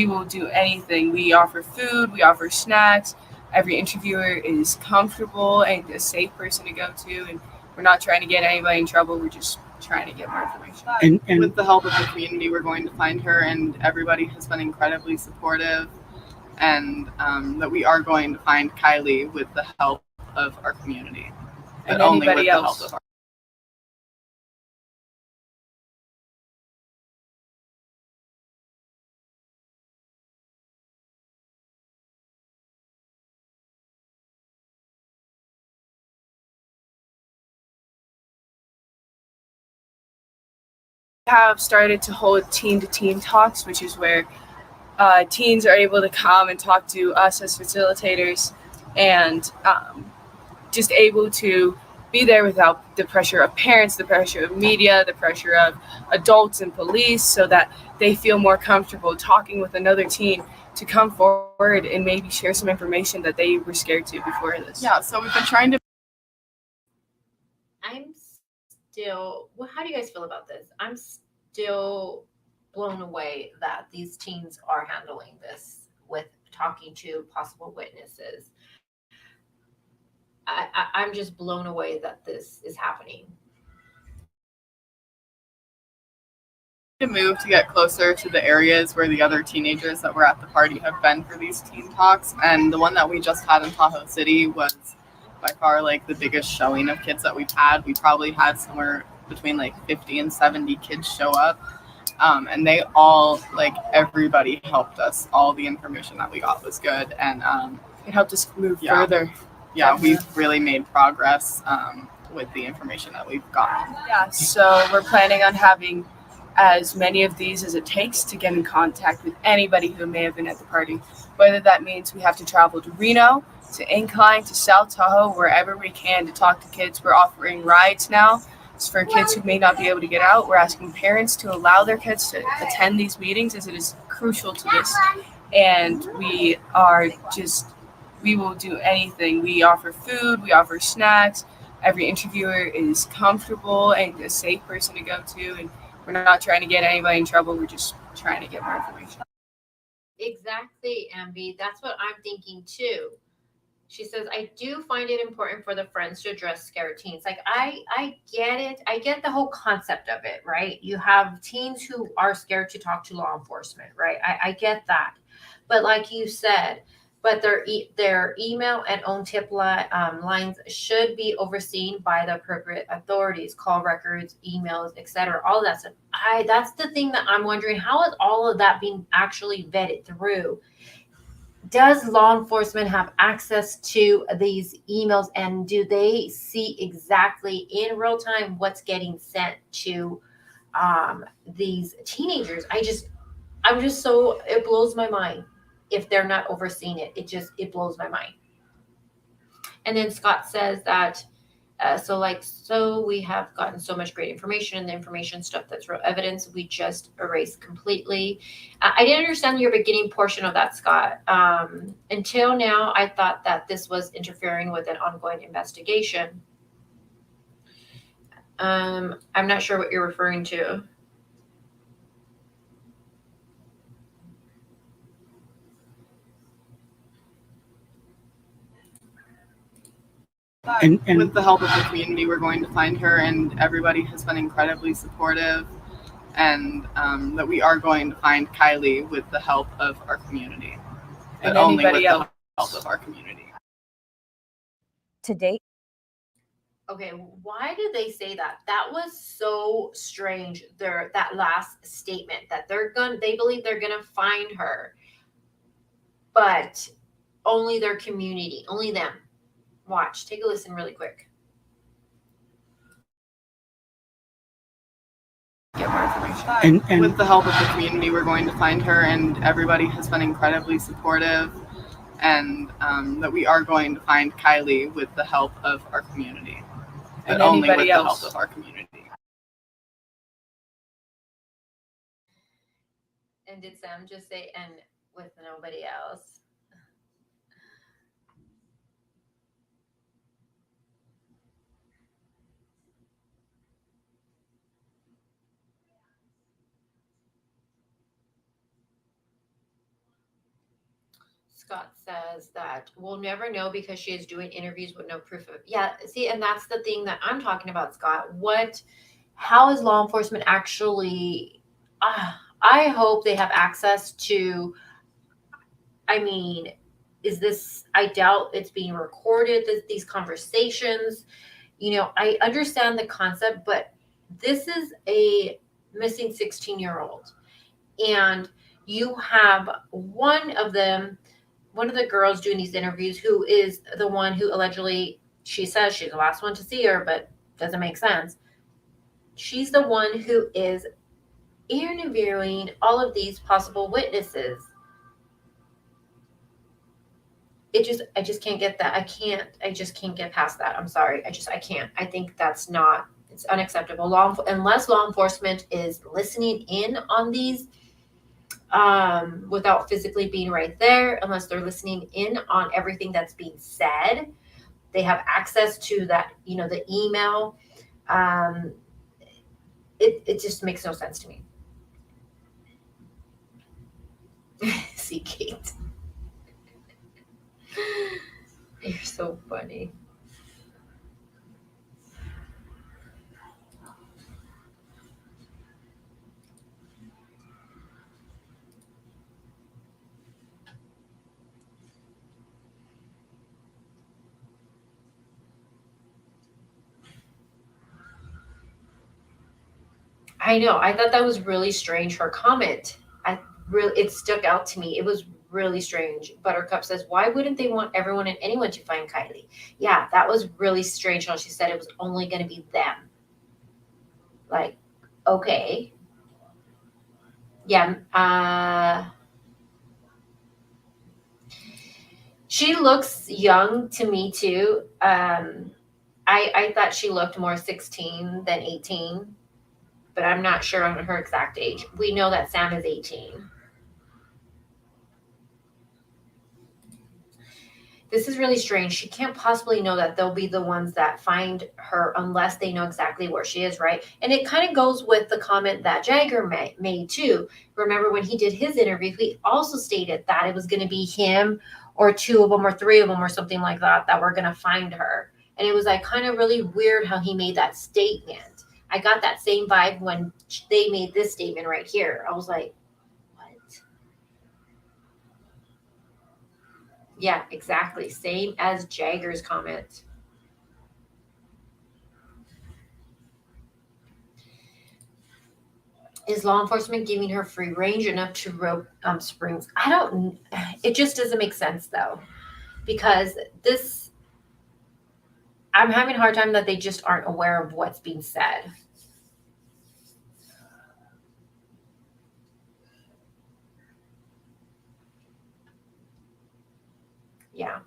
will do anything. We offer food, we offer snacks. Every interviewer is comfortable and a safe person to go to. And we're not trying to get anybody in trouble. We're just trying to get more information. And with the help of the community, we're going to find her, and everybody has been incredibly supportive. And that we are going to find Kiely with the help of our community, but And only with anybody the else. help of our. Have started to hold teen-to-teen talks, which is where teens are able to come and talk to us as facilitators and just able to be there without the pressure of parents, the pressure of media, the pressure of adults and police, so that they feel more comfortable talking with another teen to come forward and maybe share some information that they were scared to before this. Yeah, so we've been trying to. I'm still, well, how do you guys feel about this? I'm still blown away that these teens are handling this with talking to possible witnesses. I'm just blown away that this is happening. To move to get closer to the areas where the other teenagers that were at the party have been for these teen talks. And the one that we just had in Tahoe City was by far like the biggest showing of kids that we've had. We probably had somewhere between like 50 and 70 kids show up. And they all, like everybody helped us. All the information that we got was good. And It helped us move further. yeah, we've really made progress with the information that we've gotten. Yeah, so we're planning on having as many of these as it takes to get in contact with anybody who may have been at the party. Whether that means we have to travel to Reno, to Incline, to South Tahoe, wherever we can to talk to kids. We're offering rides now. It's for kids who may not be able to get out. We're asking parents to allow their kids to attend these meetings, as it is crucial to this. And we will do anything. We offer food, we offer snacks. Every interviewer is comfortable and a safe person to go to. And we're not trying to get anybody in trouble. We're just trying to get more information. Exactly, Ambi. That's what I'm thinking too. She says, I do find it important for the friends to address scared teens. Like, I get it. I get the whole concept of it, right? You have teens who are scared to talk to law enforcement, right? I get that. But like you said, but their email and own tip lines should be overseen by the appropriate authorities, call records, emails, etc. All that stuff. That's the thing that I'm wondering, how is all of that being actually vetted through? Does law enforcement have access to these emails, and do they see exactly in real time what's getting sent to these teenagers? I'm just so, it blows my mind if they're not overseeing it. It blows my mind. And then Scott says that So we have gotten so much great information, and the information stuff that's real evidence we just erased completely. I didn't understand your beginning portion of that, Scott. Until now, I thought that this was interfering with an ongoing investigation. I'm not sure what you're referring to. And with the help of the community, we're going to find her, and everybody has been incredibly supportive, and that we are going to find Kiely with the help of our community, And but only with anybody the else. help of our community. To date, Okay, why did they say that? That was so strange. That last statement that they believe they're gonna find her, but only their community, only them. Watch, take a listen really quick. Get more information. And with the help of the community, we're going to find her, and everybody has been incredibly supportive, and that we are going to find Kiely with the help of our community, but And only with anybody the else. help of our community. And did Sam just say, and with nobody else? Scott says that we'll never know because she is doing interviews with no proof of it. Yeah, see, and that's the thing that I'm talking about, Scott. How is law enforcement actually, I hope they have access to, I mean, I doubt it's being recorded, these conversations. I understand the concept, but this is a missing 16-year-old. And you have one of the girls doing these interviews who is the one who allegedly, she says she's the last one to see her, but doesn't make sense. She's the one who is interviewing all of these possible witnesses. I just can't get that. I just can't get past that. I'm sorry. I can't. I think it's unacceptable. Unless law enforcement is listening in on these, without physically being right there, unless they're listening in on everything that's being said, they have access to that, the email. It just makes no sense to me. See, Kate. You're so funny. I know. I thought that was really strange, her comment. It stuck out to me. It was really strange. Buttercup says, why wouldn't they want everyone and anyone to find Kiely? Yeah, that was really strange how she said it was only going to be them. Like, okay. Yeah. She looks young to me too. I thought she looked more 16 than 18, but I'm not sure on her exact age. We know that Sam is 18. This is really strange. She can't possibly know that they'll be the ones that find her unless they know exactly where she is, right? And it kind of goes with the comment that Jagger made too. Remember when he did his interview, he also stated that it was going to be him or two of them or three of them or something like that were going to find her. And it was like kind of really weird how he made that statement. I got that same vibe when they made this statement right here. I was like, yeah, exactly. Same as Jagger's comment. Is law enforcement giving her free range enough to rope Springs? It just doesn't make sense though, because I'm having a hard time that they just aren't aware of what's being said. Yeah.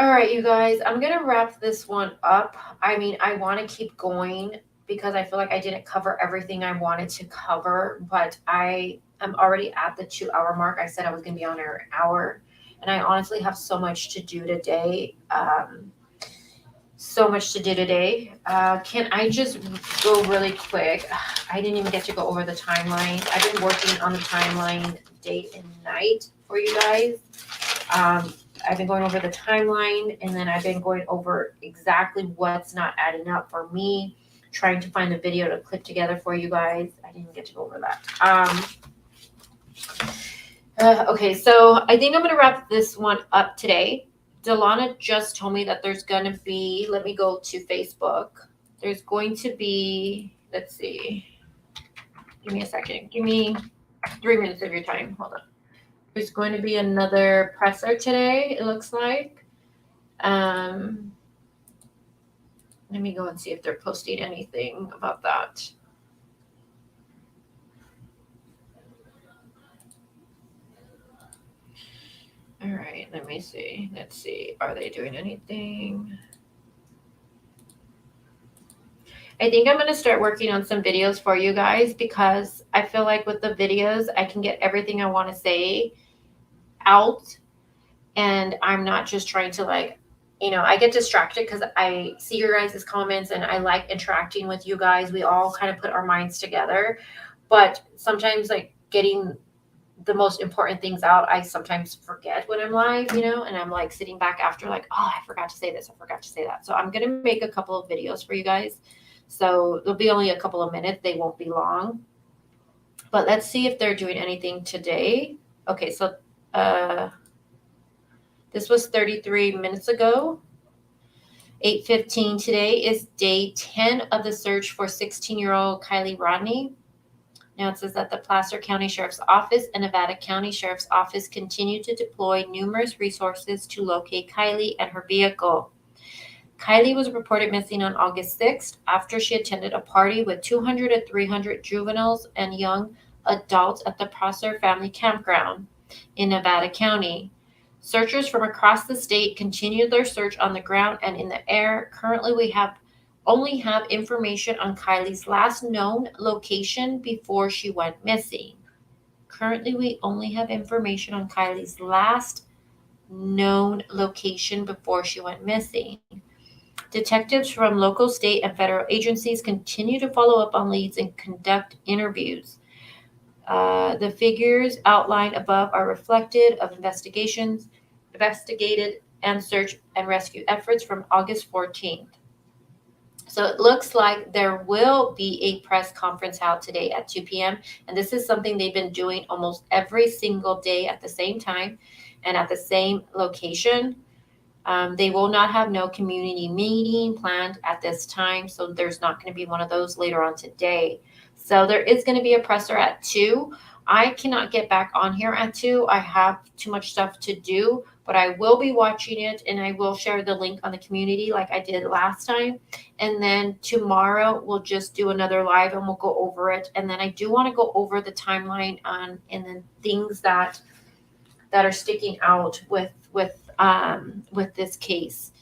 All right, you guys, I'm going to wrap this one up. I mean, I want to keep going because I feel like I didn't cover everything I wanted to cover, but I am already at the 2-hour mark. I said I was going to be on an hour, and I honestly have so much to do today. Can I just go really quick? I didn't even get to go over the timeline. I've been working on the timeline day and night for you guys. I've been going over the timeline, and then I've been going over exactly what's not adding up for me, trying to find the video to clip together for you guys. I didn't get to go over that. Okay, so I think I'm going to wrap this one up today. Delana just told me that there's going to be, let me go to Facebook. There's going to be, let's see. Give me a second. Give me 3 minutes of your time. Hold on. There's going to be another presser today, it looks like. Let me go and see if they're posting anything about that. All right, let me see. Let's see. Are they doing anything? I think I'm going to start working on some videos for you guys because I feel like with the videos, I can get everything I want to say out. And I'm not just trying to I get distracted because I see your guys' comments and I like interacting with you guys. We all kind of put our minds together. But sometimes getting the most important things out, I sometimes forget when I'm live, and I'm sitting back after oh, I forgot to say this. I forgot to say that. So I'm going to make a couple of videos for you guys. So there'll be only a couple of minutes. They won't be long. But let's see if they're doing anything today. Okay, so this was 33 minutes ago. 8:15 today is day 10 of the search for 16-year-old Kiely Rodni. Now it says that the Placer County Sheriff's Office and Nevada County Sheriff's Office continue to deploy numerous resources to locate Kiely and her vehicle. Kiely was reported missing on August 6th after she attended a party with 200 to 300 juveniles and young adults at the Placer Family Campground in Nevada County. Searchers from across the state continued their search on the ground and in the air. Currently, we only have information on Kiely's last known location before she went missing. Currently, we only have information on Kiely's last known location before she went missing. Detectives from local, state, and federal agencies continue to follow up on leads and conduct interviews. The figures outlined above are reflected of investigated and search and rescue efforts from August 14th. So it looks like there will be a press conference held today at 2 p.m. And this is something they've been doing almost every single day at the same time and at the same location. They will not have no community meeting planned at this time. So there's not going to be one of those later on today. So there is going to be a presser at 2. I cannot get back on here at 2. I have too much stuff to do, but I will be watching it and I will share the link on the community like I did last time. And then tomorrow we'll just do another live and we'll go over it. And then I do want to go over the timeline on and then things that are sticking out with this case.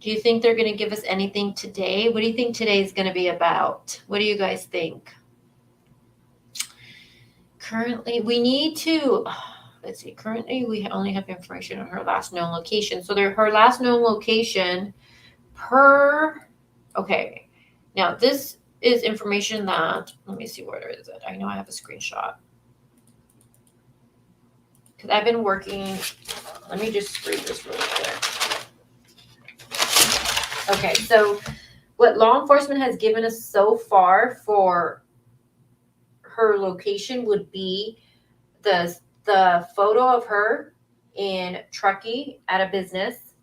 Do you think they're going to give us anything today? What do you think today is going to be about? What do you guys think? Currently, we need to, let's see, currently we only have information on her last known location. So her last known location okay. Now this is information that, let me see, where is it? I know I have a screenshot. Because I've been working, let me just read this really quick. Okay, so what law enforcement has given us so far for her location would be the photo of her in Truckee at a business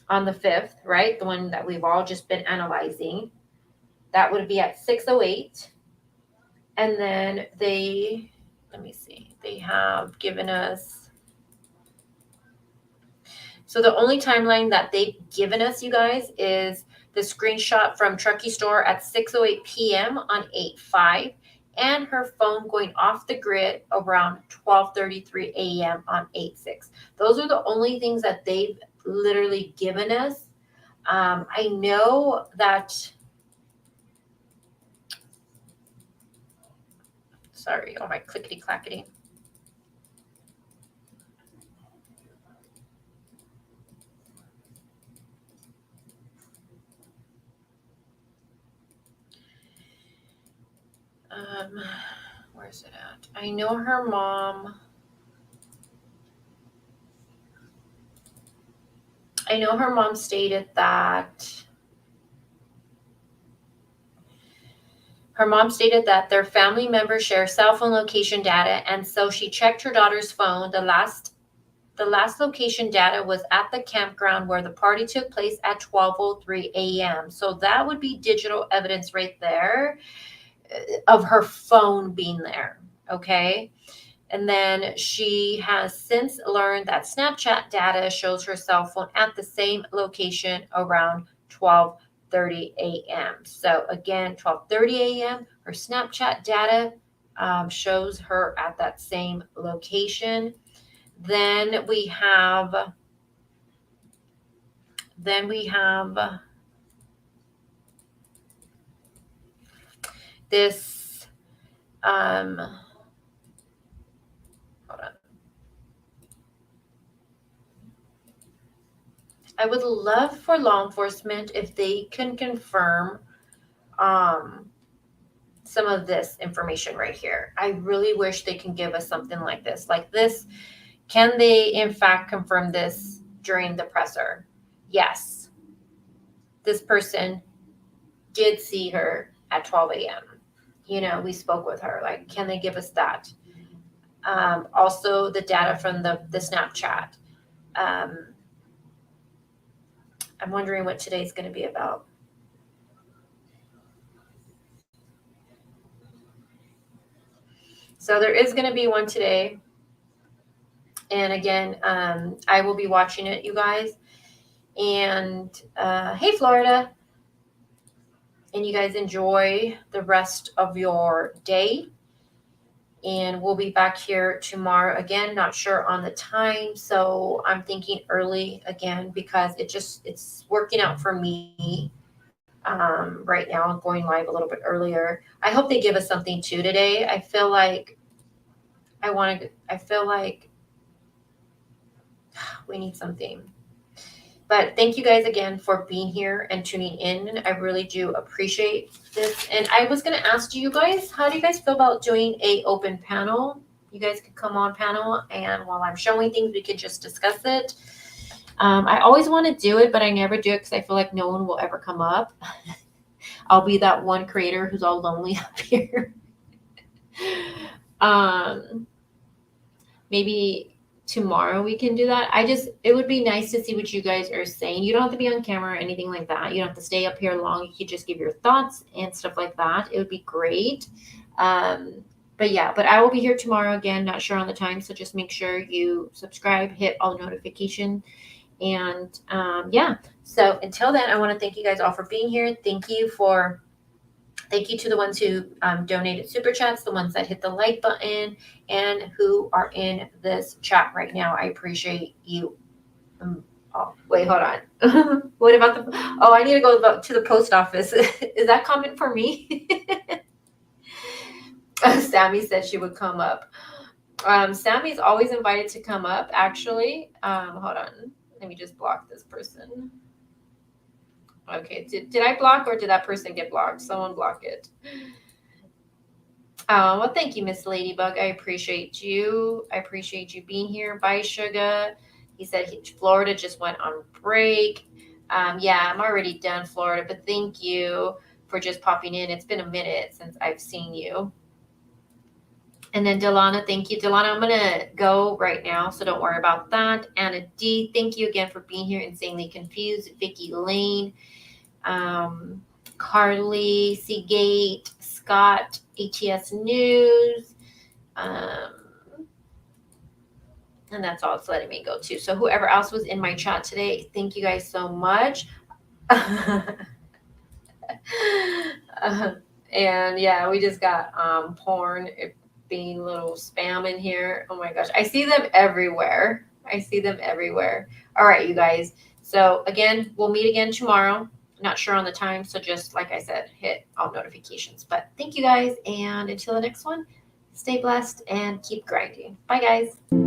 on the 5th, right? The one that we've all just been analyzing. That would be at 6:08. And then let me see, they have given us, so the only timeline that they've given us, you guys, is the screenshot from Truckee store at 6:08 p.m. on 8/5. and her phone going off the grid around 12:33 a.m. on 8/6. Those are the only things that they've literally given us. I know that, sorry, oh my clickety clackety. Where's it at? I know her mom stated that their family members share cell phone location data, and so she checked her daughter's phone. The last location data was at the campground where the party took place at 12:03 a.m. So that would be digital evidence right there of her phone being there. Okay. And then she has since learned that Snapchat data shows her cell phone at the same location around 12:30 a.m. So again, 12:30 a.m., her Snapchat data shows her at that same location. Then we have this, hold on. I would love for law enforcement if they can confirm some of this information right here. I really wish they can give us something like this. Can they in fact confirm this during the presser? Yes. This person did see her at 12 a.m. We spoke with her. Can they give us that? Also the data from the Snapchat. I'm wondering what today's going to be about. So there is going to be one today. And again, I will be watching it, you guys. And hey, Florida. And you guys enjoy the rest of your day. And we'll be back here tomorrow again. Not sure on the time. So I'm thinking early again because it's working out for me right now. I'm going live a little bit earlier. I hope they give us something too today. I feel like we need something. But thank you guys again for being here and tuning in. I really do appreciate this. And I was going to ask you guys, how do you guys feel about doing a open panel? You guys could come on panel, and while I'm showing things, we could just discuss it. I always want to do it, but I never do it because I feel like no one will ever come up. I'll be that one creator who's all lonely up here. Maybe tomorrow we can do that. It would be nice to see what you guys are saying. You don't have to be on camera or anything like that. You don't have to stay up here long. You could just give your thoughts and stuff like that. It would be great. But I will be here tomorrow again, not sure on the time. So just make sure you subscribe, hit all notifications. And so until then, I want to thank you guys all for being here. Thank you to the ones who donated super chats, the ones that hit the like button, and who are in this chat right now. I appreciate you. Wait, hold on. What about I need to go to the post office. Is that comment for me? Sammy said she would come up. Sammy's always invited to come up, actually. Hold on. Let me just block this person. Okay, did I block or did that person get blocked? Someone block it. Well, thank you, Miss Ladybug. I appreciate you. I appreciate you being here. Bye, Sugar. He said Florida just went on break. Yeah, I'm already done, Florida, but thank you for just popping in. It's been a minute since I've seen you. And then Delana, thank you. Delana, I'm going to go right now, so don't worry about that. Anna D, thank you again for being here. Insanely Confused. Vicky Lane, Carly, Seagate, Scott, ATS News. And that's all it's letting me go to. So whoever else was in my chat today, thank you guys so much. And yeah, we just got porn being little spam in here. Oh my gosh, I see them everywhere. I see them everywhere. All right, you guys. So again, we'll meet again tomorrow. Not sure on the time, so just like I said, hit all notifications. But thank you guys, and until the next one, stay blessed and keep grinding. Bye, guys.